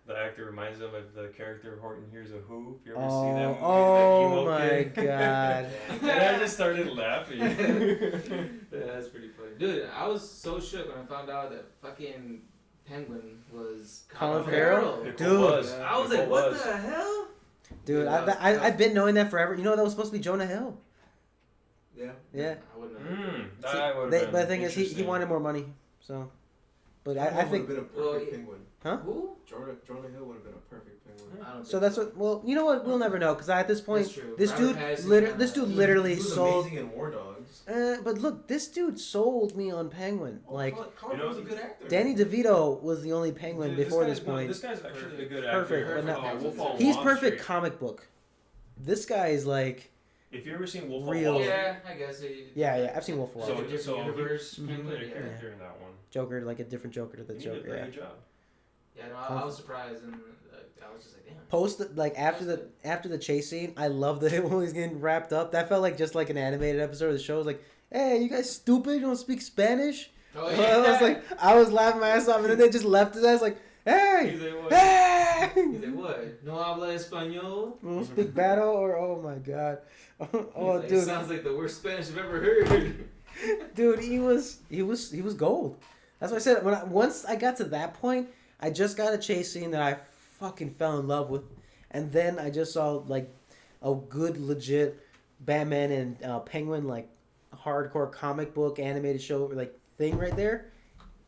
the actor reminds him of the character Horton Hears a Who. If you ever see that movie, Oh that emo my kid. god. And I just started laughing. Yeah, that's pretty funny. Dude, I was so shook when I found out that fucking Penguin was Colin Farrell? It Dude. was. I was It like, what was. the hell? Dude, Yeah, I've been knowing that forever. You know that was supposed to be Jonah Hill. Yeah. Yeah. I wouldn't have. That would've But the been thing is, he interesting. wanted more money. So, but I Hill think would have been a Well, perfect yeah. penguin. Who? Jordan Hill would have been a perfect penguin. I don't so. think That's what. Well, you know what? We'll never know because at this point, That's true. this Robert dude, Pattinson, this dude he- literally He was sold. amazing in War Dogs. But look, this dude sold me on Penguin. Like Colin You know, was a good actor. Danny DeVito was the only Penguin Dude, before guy's this point. This guy's actually a good Perfect, actor. but not- Wolf of He's Wall perfect Street. comic book. This guy is like, If you ever seen Wolf Real. of Wall Street, Yeah, I guess. yeah. I've seen Wolf of Wall so, Street. Different so universe, he Penguin, played a yeah. character in that one. Joker, like a different Joker to the He did a Joker. very Yeah. good job. Yeah, no, I was surprised and I was just like, damn. Post like after the chase scene, I love that when he's getting wrapped up. That felt like just like an animated episode of the show. It was like, hey, you guys stupid, you don't speak Spanish. Oh, I was laughing my ass off, and then they just left his ass like, hey, He's like, what? hey. He's like, what? No habla español? You don't speak battle or oh my god, oh He's like, dude, sounds like the worst Spanish I've ever heard. dude, he was gold. That's what I said. Once I got to that point, I just got a chase scene that I fucking fell in love with, and then I just saw like a good legit Batman and Penguin like hardcore comic book animated show like thing right there,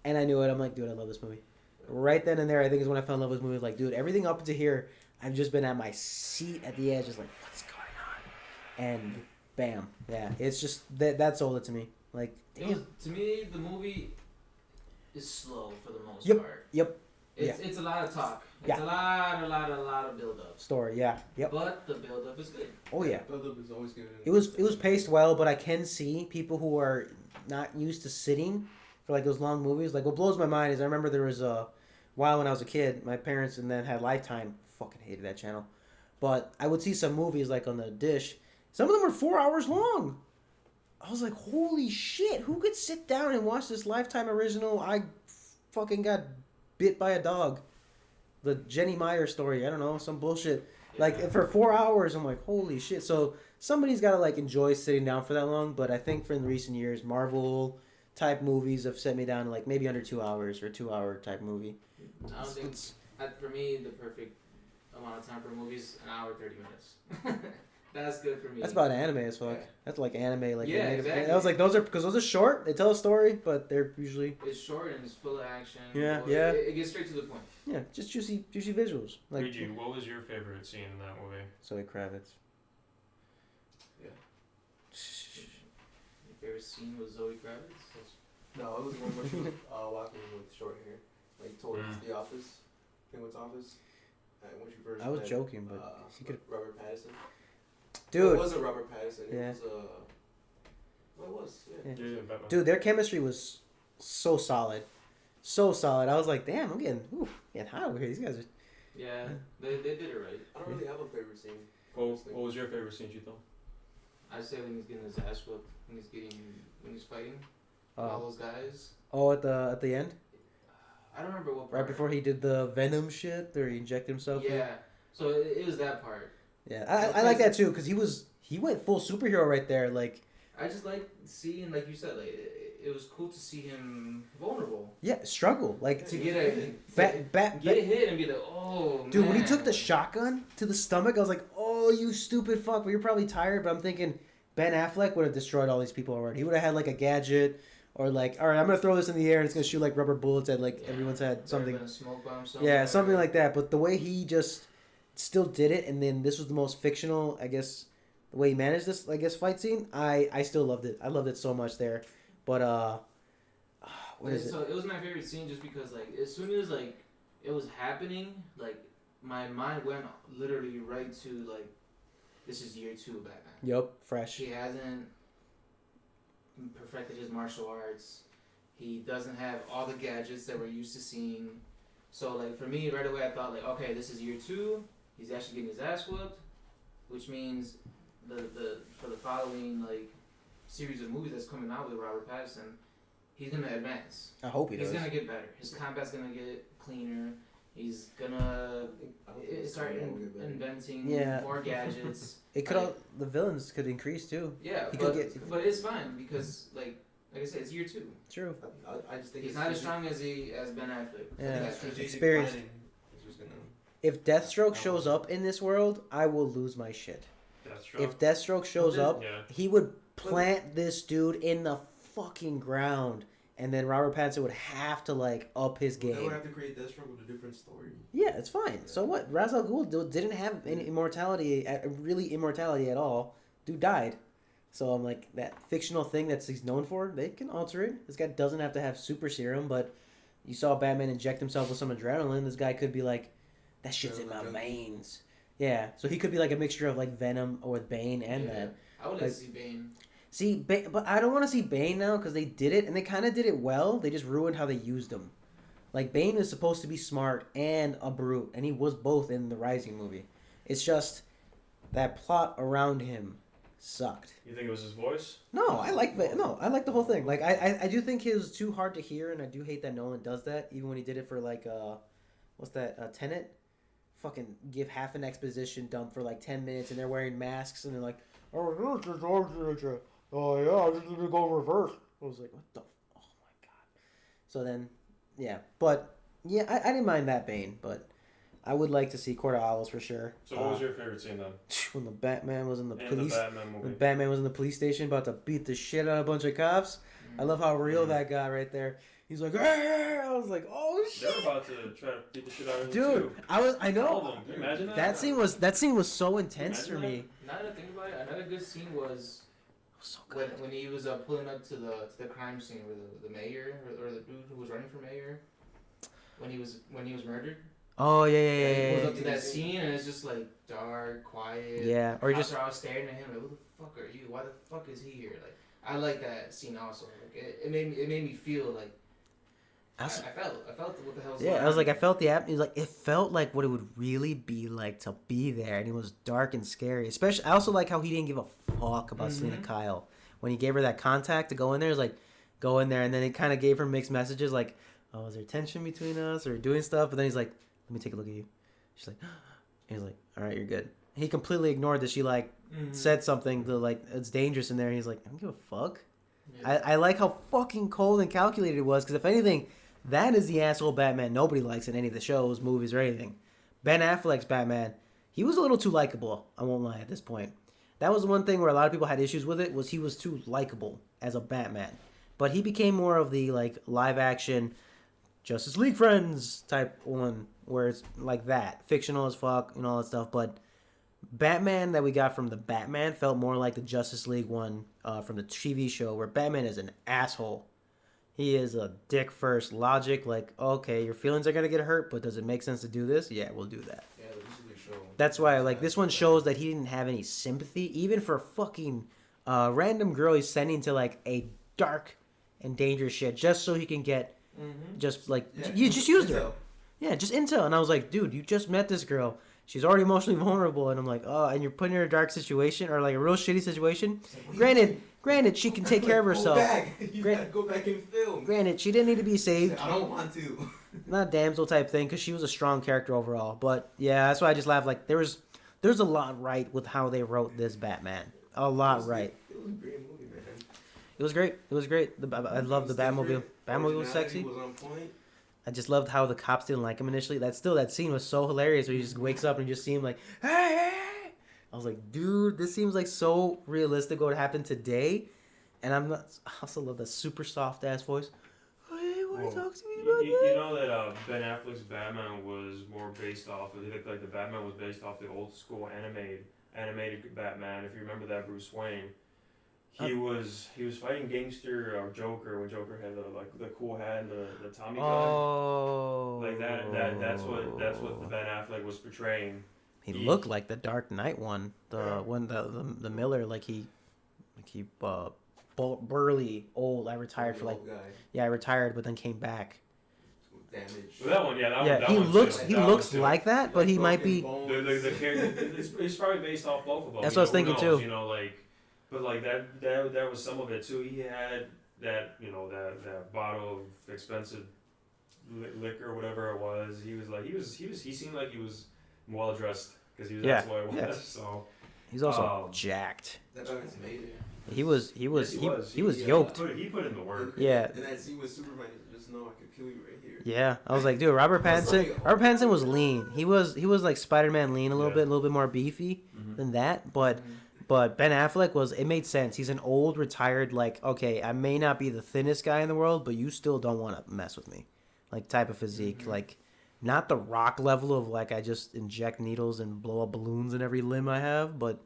and I knew it. I'm like, dude, I love this movie. Right then and there, I think is when I fell in love with this movie. Like, dude, everything up to here, I've just been at my seat at the edge, just like, what's going on? And bam, yeah, it's just that sold it to me. Like, damn. To me, the movie is slow for the most Yep. part. Yep. It's a lot of talk. It's Yeah. a lot of build up. Story, yeah, yep. But the build up is good. Oh yeah. Build-up is always good. It was paced well, but I can see people who are not used to sitting for like those long movies. Like what blows my mind is I remember there was a while when I was a kid, my parents and then had Lifetime. Fucking hated that channel, but I would see some movies like on the dish. Some of them were 4 hours long. I was like, holy shit! Who could sit down and watch this Lifetime original? I fucking got bit by a dog. The Jenny Meyer story. I don't know, some bullshit. Like for 4 hours, I'm like, holy shit. So somebody's got to like enjoy sitting down for that long. But I think for in recent years, Marvel type movies have set me down to like maybe under 2 hours or 2 hour type movie. I don't think for me the perfect amount of time for movies an hour 30 minutes. That's good for me. That's about anime as fuck. Yeah. That's like anime, like Yeah, animated. exactly. I was like, those are short. They tell a story, but they're usually It's short and it's full of action. Yeah, Well, yeah. It gets straight to the point. yeah, just juicy visuals. Like Riju, what was your favorite scene in that movie? Zoe Kravitz. Yeah. Your favorite scene was Zoe Kravitz? No, it was the one where she was walking with short hair, like towards the office, Penguin's office. And when she first I was met, joking, but she could. Robert Pattinson. Dude, it wasn't Robert Pattinson. Yeah. It was well, it was. Yeah. Yeah. Yeah, Batman. dude, their chemistry was so solid, so solid. I was like, damn, I'm getting hot over here. These guys are. Yeah, they did it right. I don't really have a favorite scene. What was your favorite scene, Chito? I'd say when he's getting his ass whooped, when he's fighting all those guys. Oh, at the end, I don't remember what part. right before he did the Venom shit, or he injected himself. in. Yeah, so it was that part. Yeah, I like that too because he went full superhero right there. Like, I just like seeing, like you said, like it was cool to see him vulnerable. yeah, struggle like To get a bat hit and be like, oh dude. man. When he took the shotgun to the stomach, I was like, oh, you stupid fuck. But you're probably tired. But I'm thinking Ben Affleck would have destroyed all these people already. He would have had like a gadget. Or like, all right, I'm gonna throw this in the air and it's gonna shoot like rubber bullets at like everyone's head, something. A smoke bomb Yeah, something like that. But the way he just still did it, and then this was the most fictional, I guess, the way he managed this, I guess, fight scene. I still loved it. I loved it so much there. But what is it? So it was my favorite scene just because like as soon as like it was happening, like my mind went literally right to like this is year 2 of Batman. Yup, fresh. He hasn't perfected his martial arts. He doesn't have all the gadgets that we're used to seeing. So like for me, right away I thought like, okay, this is year 2. He's actually getting his ass whooped, which means the for the following like series of movies that's coming out with Robert Pattinson, he's gonna advance. I hope he does. He's gonna get better. His combat's gonna get cleaner. He's gonna start inventing more gadgets. It could the villains could increase too. Yeah, He but, could get- but it's fine because like I said, it's year 2. True. I just think He's it's not as strategic- strong as Ben Affleck. I Yeah. think that strategic Experienced. planning is just gonna. If Deathstroke shows up in this world, I will lose my shit. Deathstroke. If Deathstroke shows up, Yeah. he would plant this dude in the fucking ground, and then Robert Pattinson would have to like up his They would game. have to create Deathstroke with a different story. Yeah, it's fine. So what? Ra's al Ghul didn't have any immortality, really immortality at all. Dude died. So I'm like, that fictional thing that he's known for, they can alter it. This guy doesn't have to have super serum, but you saw Batman inject himself with some adrenaline. This guy could be like, that shit's in my veins. Yeah, so he could be like a mixture of like Venom or Bane and that. I would like Like- to see Bane. See, but I don't want to see Bane now because they did it and they kind of did it well. They just ruined how they used him. Like Bane is supposed to be smart and a brute, and he was both in the Rising movie. It's just that plot around him sucked. You think it was his voice? No, I like the whole thing. Like I do think he was too hard to hear, and I do hate that Nolan does that. Even when he did it for like what's that Tenet? Fucking give half an exposition dump for like 10 minutes, and they're wearing masks, and they're like, oh this is oh yeah, I'm just gonna go reverse. I was like, what the? Oh my god. So then, yeah. But, yeah, I didn't mind that Bane, but I would like to see Court of Owls for sure. So what was your favorite scene then? When the Batman was in the In police... the Batman movie. When Batman was in the police station about to beat the shit out of a bunch of cops. I love how real that guy right there. He's like, "Arr!" I was like, oh shit. They were about to try to beat the shit out of him Dude, too. I know. All of them. Can you imagine that? That scene was so intense for Imagine me. Now that I think about it, another good scene was So good. when he was pulling up to the crime scene where the mayor or the dude who was running for mayor when he was murdered. Oh yeah, He pulls yeah. up to that scene and it's just like dark, quiet. Yeah, or Cops just are all staring at him like, "Who the fuck are you? Why the fuck is he here?" Like, I like that scene also. Like, it made me feel like I felt what the hell was going on. I was like, I felt the app. Like, it felt like what it would really be like to be there, and it was dark and scary. Especially, I also like how he didn't give a fuck about Selena Kyle when he gave her that contact to go in there. It was like, go in there, and then it kind of gave her mixed messages, like, oh, is there tension between us or doing stuff? But then he's like, let me take a look at you. She's like, and he's like, all right, you're good. He completely ignored that she like said something to like it's dangerous in there. And he's like, I don't give a fuck. Yeah. I like how fucking cold and calculated it was, because if anything, that is the asshole Batman nobody likes in any of the shows, movies, or anything. Ben Affleck's Batman, he was a little too likable. I won't lie at this point. That was one thing where a lot of people had issues with it, was he was too likable as a Batman. But he became more of the like live action Justice League friends type one, where it's like that, fictional as fuck and all that stuff. But Batman that we got from the Batman felt more like the Justice League one from the TV show, where Batman is an asshole. He is a dick first logic, like, okay, your feelings are going to get hurt, but does it make sense to do this? Yeah, we'll do that. Yeah, this is a good show. That's why, like, this one shows that he didn't have any sympathy, even for fucking random girl he's sending to, like, a dark and dangerous shit, just so he can get, just, like, you just used her. Yeah, just intel. And I was like, dude, you just met this girl. She's already emotionally vulnerable. And I'm like, oh, and you're putting her in a dark situation, or, like, a real shitty situation. Granted, she can take care of herself. Go back. You gotta go back and film. Granted, she didn't need to be saved. I don't want to. Not damsel type thing, because she was a strong character overall. But yeah, that's why I just laughed. Like, there's a lot right with how they wrote this Batman. A lot right. It was a great movie, man. It was great. It was great. I love the Batmobile. Batmobile was sexy. Was on point. I just loved how the cops didn't like him initially. That scene was so hilarious where he just wakes up and you just see him like, hey, hey. I was like, dude, this seems like so realistic what would happen today. And I also love that super soft ass voice. Hey, want to talk to me about you know that Ben Affleck's Batman was more based off of, like the Batman was based off the old school animated Batman. If you remember that Bruce Wayne, he was fighting gangster Joker when Joker had the cool hat and the Tommy gun. Oh, like that's what the Ben Affleck was portraying. He looked like the Dark Knight one, the Miller, burly old. I retired for like, I retired, but then came back. Damage. Well, that one, that he one looks too. he looks like that, but he might be. The character, it's probably based off both of them. That's what I was thinking too. You know, like, but like that was some of it too. He had that that bottle of expensive liquor, whatever it was. He seemed like he was well dressed because that's what it was. Yeah. So he's also jacked. That Batman's amazing. He was yoked. He put in the work. Yeah. And that scene with Superman, just know I could kill you right here. Yeah, I was like, dude, Robert Pattinson was lean. He was like Spider-Man lean a little bit more beefy than that. But Ben Affleck it made sense. He's an old retired, like, okay, I may not be the thinnest guy in the world, but you still don't want to mess with me, like type of physique, like not the Rock level of like I just inject needles and blow up balloons in every limb I have, but.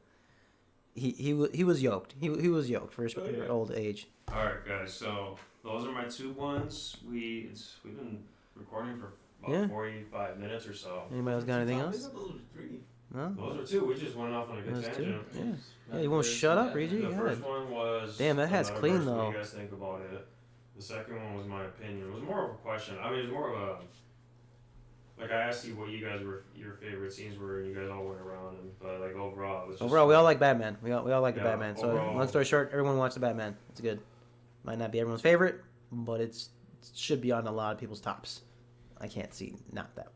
He was yoked. He was yoked for his old age. All right, guys. So those are my two ones. We've been recording for about 45 minutes or so. Anybody else got anything else? Those are three. No. Those are two. We just went off on a good tangent. Yeah. You won't shut up, Reggie? The first one was. Damn, that hat's clean though. What do you guys think about it? The second one was my opinion. It was more of a question. I mean, it was more of a. Like I asked you what you guys your favorite scenes were, and you guys all went around. But like overall, it was just overall, we all like Batman. We all like the Batman. So overall, long story short, everyone watched the Batman. It's good. Might not be everyone's favorite, but it should be on a lot of people's tops. I can't see not that.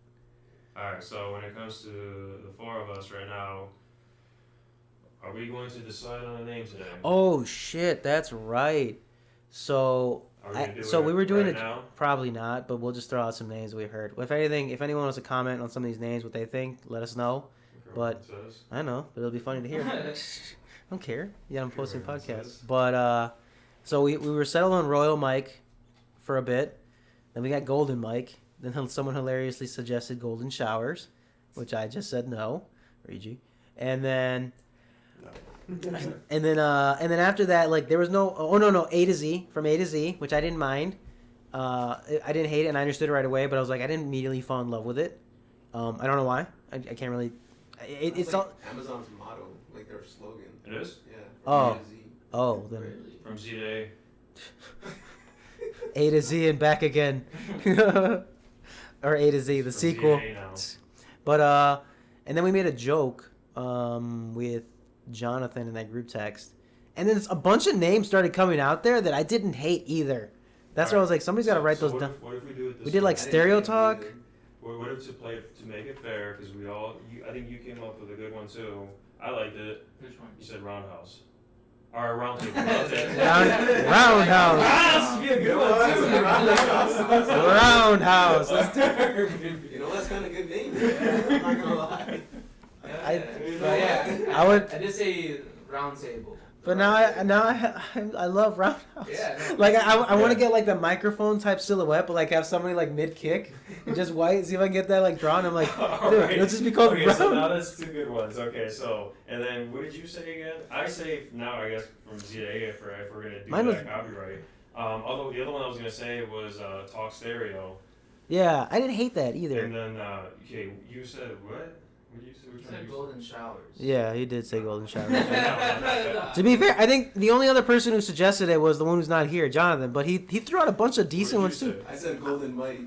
All right. So when it comes to the four of us right now, are we going to decide on a name today? Oh shit, that's right. So Are we gonna do So it we were doing right it. now? Probably not, but we'll just throw out some names we heard. If anything, if anyone wants to comment on some of these names, what they think, let us know. But I know, but it'll be funny to hear. I don't care. Yeah, I'm posting podcasts. But so we were settled on Royal Mike for a bit. Then we got Golden Mike. Then someone hilariously suggested Golden Showers, which I just said no, Regi. And then and then after that, like there was no A to Z from A to Z, which I didn't mind. I didn't hate it and I understood it right away, but I was like I didn't immediately fall in love with it. I don't know why. I can't really. It's like all Amazon's motto, like their slogan. It is? Yeah. Oh. A to Z. oh then From Z to A. A to Z and back again, or A to Z the From sequel. Z to A now. But and then we made a joke with Jonathan in that group text, and then a bunch of names started coming out there that I didn't hate either. That's why I was like, somebody's got to write those what down. What if we do it this We did like way? I didn't Stereo hate it Talk. either. What if to make it fair, because I think you came up with a good one too. I liked it. Which one? You said RoundHaus. Or Roundtable. Roundhouse. Ah, be a good one. Roundhouse. You know, that's kind of good name. I'm not gonna lie. I would, I did say round table. but now I love Roundhouse. Yeah. No, Like I want to get like the microphone type silhouette, but like have somebody like mid kick and just white. See if I can get that like drawn. I'm like, dude, Alright. it'll just be called Okay, so Round. now that's two good ones. Okay, so and then what did you say again? I say now I guess from Z to A if we're gonna do Mine that was- copyright. Although the other one I was gonna say was Talk Stereo, Yeah, I didn't hate that and either. then okay, you said what? What did you say? Which You one said did you golden showers. Yeah, he did say Golden Shower. say? To be fair, I think the only other person who suggested it was the one who's not here, Jonathan. But he threw out a bunch of decent What ones did you too. say? I said Golden Mike.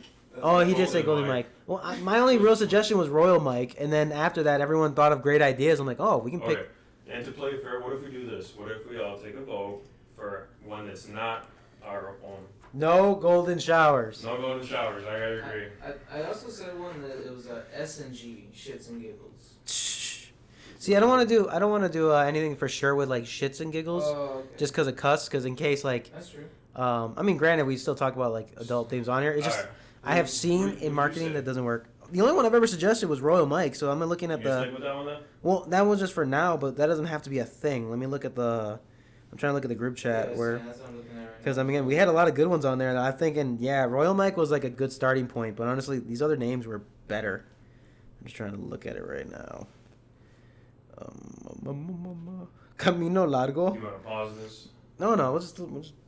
Oh, he did say Golden Golden Mike. Well, my only real suggestion was Royal Mike, and then after that, everyone thought of great ideas. I'm like, oh, we can pick. Okay, and to play fair, what if we do this? What if we all take a vote for one that's not our own? No golden showers. No golden showers. I gotta agree. I also said one that it was S&G, shits and giggles. See, I don't want to do anything for sure with like shits and giggles, Oh, okay. just because of cuss. Because in case like, That's true. I mean, granted, we still talk about like adult themes on here. It's just Alright. I have seen What did in you marketing say? that doesn't work. The only one I've ever suggested was Royal Mike, so I'm looking at You the. stick with that one then? Well, that was just for now, but that doesn't have to be a thing. Let me look at the. I'm trying to look at the group chat Yes, where. yeah, that's what I'm looking at right Because now. I mean, we had a lot of good ones on there, and I'm thinking, yeah, Royal Mike was like a good starting point, but honestly, these other names were better. I'm just trying to look at it right now. Camino Largo. You wanna pause this? No, we'll just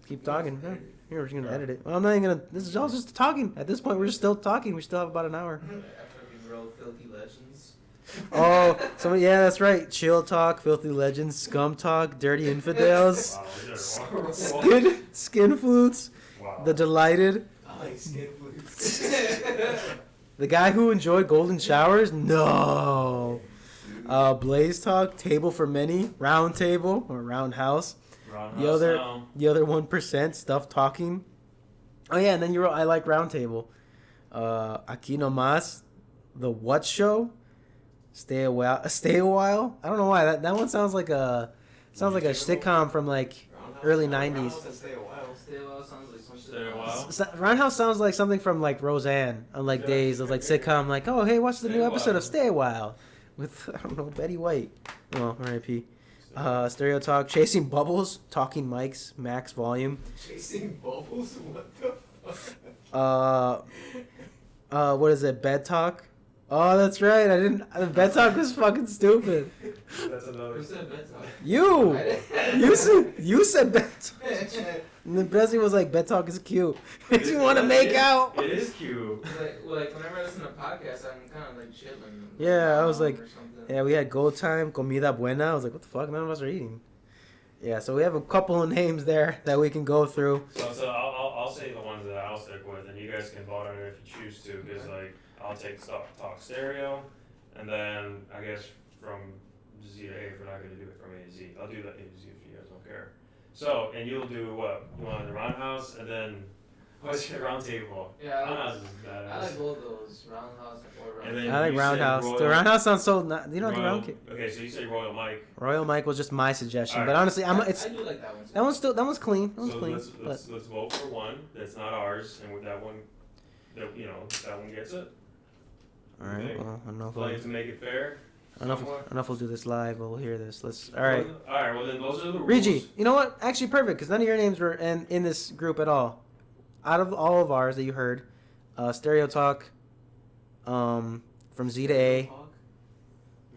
keep talking. Yeah, here, we're just gonna edit it. Well, I'm not even gonna. This is all just talking. At this point, we're just still talking. We still have about an hour. I fucking wrote filthy legends. Oh, somebody, yeah, that's right. Chill talk, filthy legends, scum talk, dirty infidels, Wow, these are horrible. skin flutes, Wow. the delighted. I like skin flutes. The guy who enjoyed golden showers? No. Blaze talk, table for many, round table or roundhouse. Roundhouse The other, now. the other 1%, stuff talking. Oh yeah, and then you wrote I like round table. Aquí nomás, the what show? Stay a while. I don't know why that one sounds like a sitcom from like early 90s. Roundhouse and Stay a while. Stay a while sounds like some shit. Stay a while. Roundhouse sounds like something from like Roseanne on like Yeah. days of like sitcom, like, oh hey, watch the Stay new a episode while. of Stay a While with I don't know, Betty White. Oh, R.I.P. Stereo Talk, Chasing Bubbles, Talking Mics, Max Volume. Chasing bubbles? What the fuck? What is it? Bed Talk. Oh, that's right. I didn't. Bed Talk was fucking stupid. That's another. Who said bedtime? You, you said Bed Talk. Like, And then Bessie was like, Bed Talk is cute. It Makes is- me want to make it- out. It is cute. whenever I listen to podcasts, I'm kind of like chilling. Yeah, I was like, or something. Yeah, we had Go Time, Comida Buena. I was like, what the fuck? None of us are eating. Yeah, so we have a couple of names there that we can go through. So I'll say the ones that I'll stick with, and you guys can vote on it if you choose to. Because like I'll take Talk Stereo, and then I guess from Z to A if we're not gonna do it from A to Z. I'll do that A to Z if you guys don't care. So and you'll do what? You want the Roundhouse, and then What's your round table? Yeah, Roundhouse is I badass. like both those, Roundhouse or And Roundhouse. then I like you said Roundhouse. The Royal- Roundhouse sounds so. You know the Royal- round. Okay, so you say Royal Mike. Royal Mike was just my suggestion, All but right. honestly, I do like that one too. that one's clean. That one's So clean. let's vote for one that's not ours, and with that one, that that one gets it. All right. Okay. Well, I don't know if Play to make it fair. I don't know if we'll do this live, but we'll hear this. All right. All right. Well, then those are the rules. Regi, you know what? Actually, perfect, because none of your names were in this group at all. Out of all of ours that you heard, Stereo Talk, from Z to A,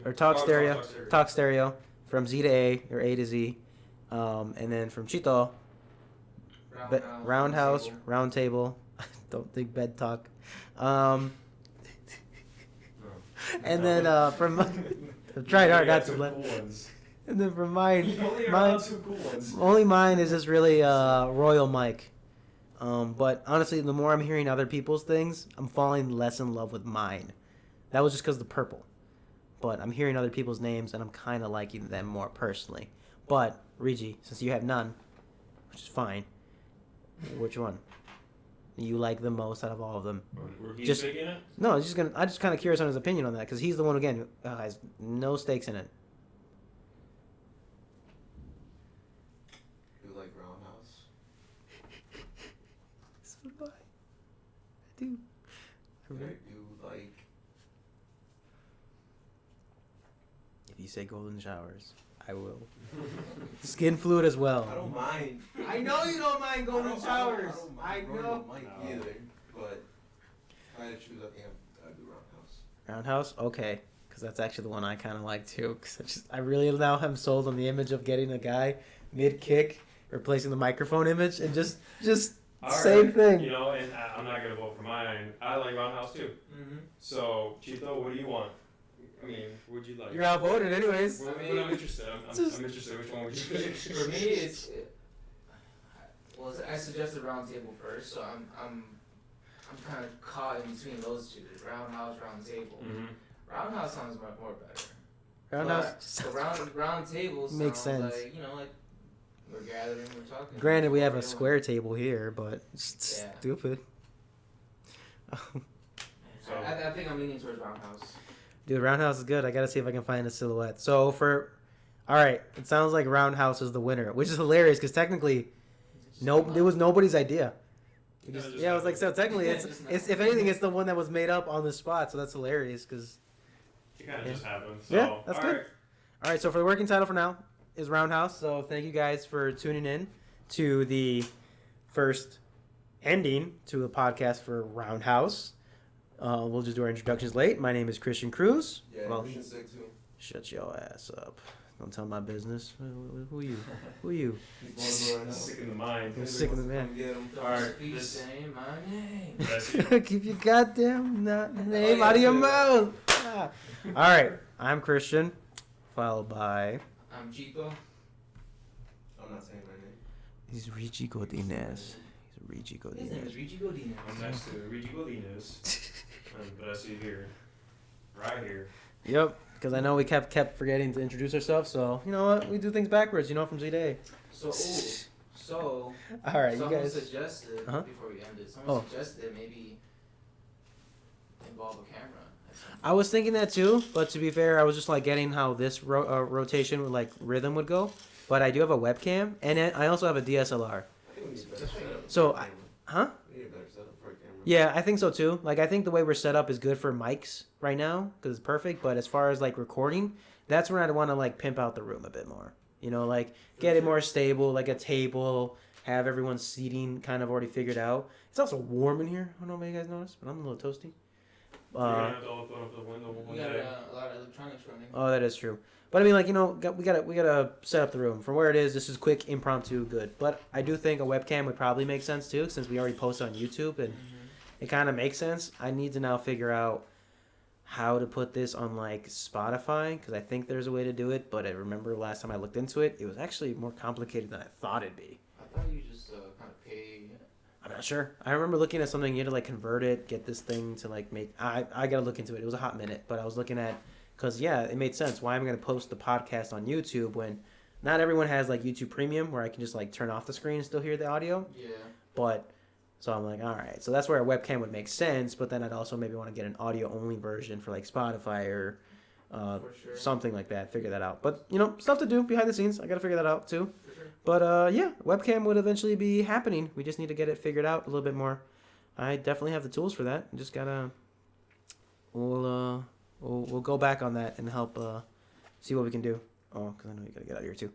or Talk Stereo, from Z to A, or A to Z, and then from Chito, Roundhouse, Round Table. Don't think bed talk. And then from I'm trying hard not to let. And then from mine, only mine is just really Royal Mike. But honestly, the more I'm hearing other people's things, I'm falling less in love with mine. That was just because of the purple. But I'm hearing other people's names, and I'm kind of liking them more personally. But Regi, since you have none, which is fine, which one you like the most out of all of them? Just picking it? No, I'm just kind of curious on his opinion on that, because he's the one again who has no stakes in it. You like Roundhouse? So do I. I do. You like? If you say golden showers, I will. Skin fluid as well. I don't mind. I know you don't mind golden showers. I I don't know. mind either, but if I had to choose, I think I'd do Roundhouse. Roundhouse, okay, because that's actually the one I kind of like too. Because I really now am sold on the image of getting a guy mid kick, replacing the microphone image, and just All same right. thing. You know, and I'm not gonna vote for mine. I like Roundhouse too. Mm-hmm. So Chito, what do you want? I mean, would you like? You're outvoted anyways. Well, I mean- I'm interested. I'm interested. Which one would you pick? For me, it's well, I suggested Round Table first, so I'm kind of caught in between those two, Roundhouse, Round Table. Mm-hmm. Roundhouse sounds more better. Roundhouse. But round table sounds Makes sense. like, like we're gathering, we're talking. Granted, we have a We're square table here, but it's Yeah. stupid. I think I'm leaning towards Roundhouse. Dude, Roundhouse is good. I gotta see if I can find a silhouette. So all right, it sounds like Roundhouse is the winner, which is hilarious because technically, it was nobody's idea. I was like, so technically, it's if anything, it's the one that was made up on the spot. So that's hilarious because. It kind of just happened. So, Yeah, that's all good. right. All right, so for the working title for now is Roundhouse. So thank you guys for tuning in to the first ending to the podcast for Roundhouse. We'll just do our introductions late. My name is Christian Cruz. Yeah, Well, Christian sick too. shut your ass up. Don't tell my business. Who you? Who you? He's going to go right now. Sick in the mind. I'm sick of the man. Get him. Don't Alright, speak this- saying my name. That's you. Keep your goddamn name yeah, out of your yeah. mouth. Ah. All right, I'm Christian, followed by I'm Chico. I'm not saying my name. he's Regi Godinez. He's Regi His name is Godinez. Ricci Godinez. I'm next to Regi Godinez. But I see here. Right here. Yep, because I know we kept forgetting to introduce ourselves, so you know what? We do things backwards, from Z to A. So All right, you someone guys. suggested Uh-huh. before we end it. Someone Oh. suggested maybe involve a camera. at some I was thinking that too, but to be fair, I was just like getting how this rotation with like rhythm would go. But I do have a webcam, and then I also have a DSLR. I think we need a better setup. So, for a camera. Huh? We need a better setup for a camera. Yeah, I think so too. Like, I think the way we're set up is good for mics right now because it's perfect. But as far as like recording, that's when I'd want to like pimp out the room a bit more. Like get it more stable, like a table, have everyone's seating kind of already figured out. It's also warm in here. I don't know if you guys noticed, but I'm a little toasty. You're gonna have to open up the window point. one We got day. a lot of electronics running. Oh, that is true. But I mean, like, we gotta set up the room from where it is. This is quick, impromptu, good. But I do think a webcam would probably make sense too, since we already post on YouTube and it kind of makes sense. I need to now figure out how to put this on like Spotify because I think there's a way to do it. But I remember last time I looked into it, it was actually more complicated than I thought it'd be. I thought you just kind of pay. I'm not sure. I remember looking at something. You had to like convert it, get this thing to like make. I gotta look into it. It was a hot minute, but I was looking at because it made sense. Why am I gonna post the podcast on YouTube when not everyone has like YouTube Premium where I can just like turn off the screen and still hear the audio? Yeah. But So I'm like, all right. So that's where a webcam would make sense. But then I'd also maybe want to get an audio only version for like Spotify or For sure. something like that. Figure that out. But stuff to do behind the scenes. I got to figure that out too. For sure. But yeah, webcam would eventually be happening. We just need to get it figured out a little bit more. I definitely have the tools for that. Just gotta we'll go back on that and help see what we can do. Oh, because I know you gotta get out of here too.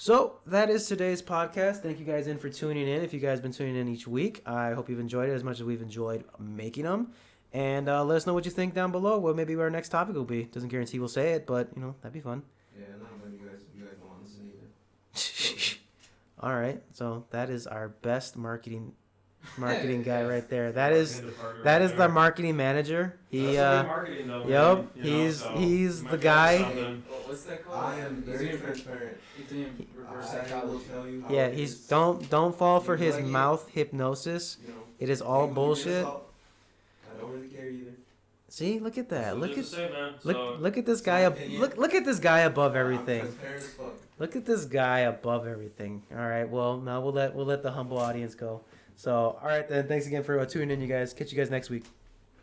So that is today's podcast. Thank you guys in for tuning in. If you guys been tuning in each week, I hope you've enjoyed it as much as we've enjoyed making them. And let us know what you think down below. What maybe our next topic will be. Doesn't guarantee we'll say it, but that'd be fun. Yeah, not when you guys don't want to listen either. All right. So that is our best marketing guy right there. That is the marketing manager. He marketing though. yep. Man, He's the guy. What's that called? I am very transparent. He's doing reverse I will psychology. tell you how Yeah, it he's is. don't fall for You his like it? mouth hypnosis. You know, It is all take it with a grain of bullshit. salt. I don't really care either. See, look at that. Look at look. look at this It's guy. my Up, opinion. look at this guy above I'm everything. transparent as fuck. Look at this guy above everything. All right. Well, now we'll let the humble audience go. So, all right then. Thanks again for tuning in, you guys. Catch you guys next week.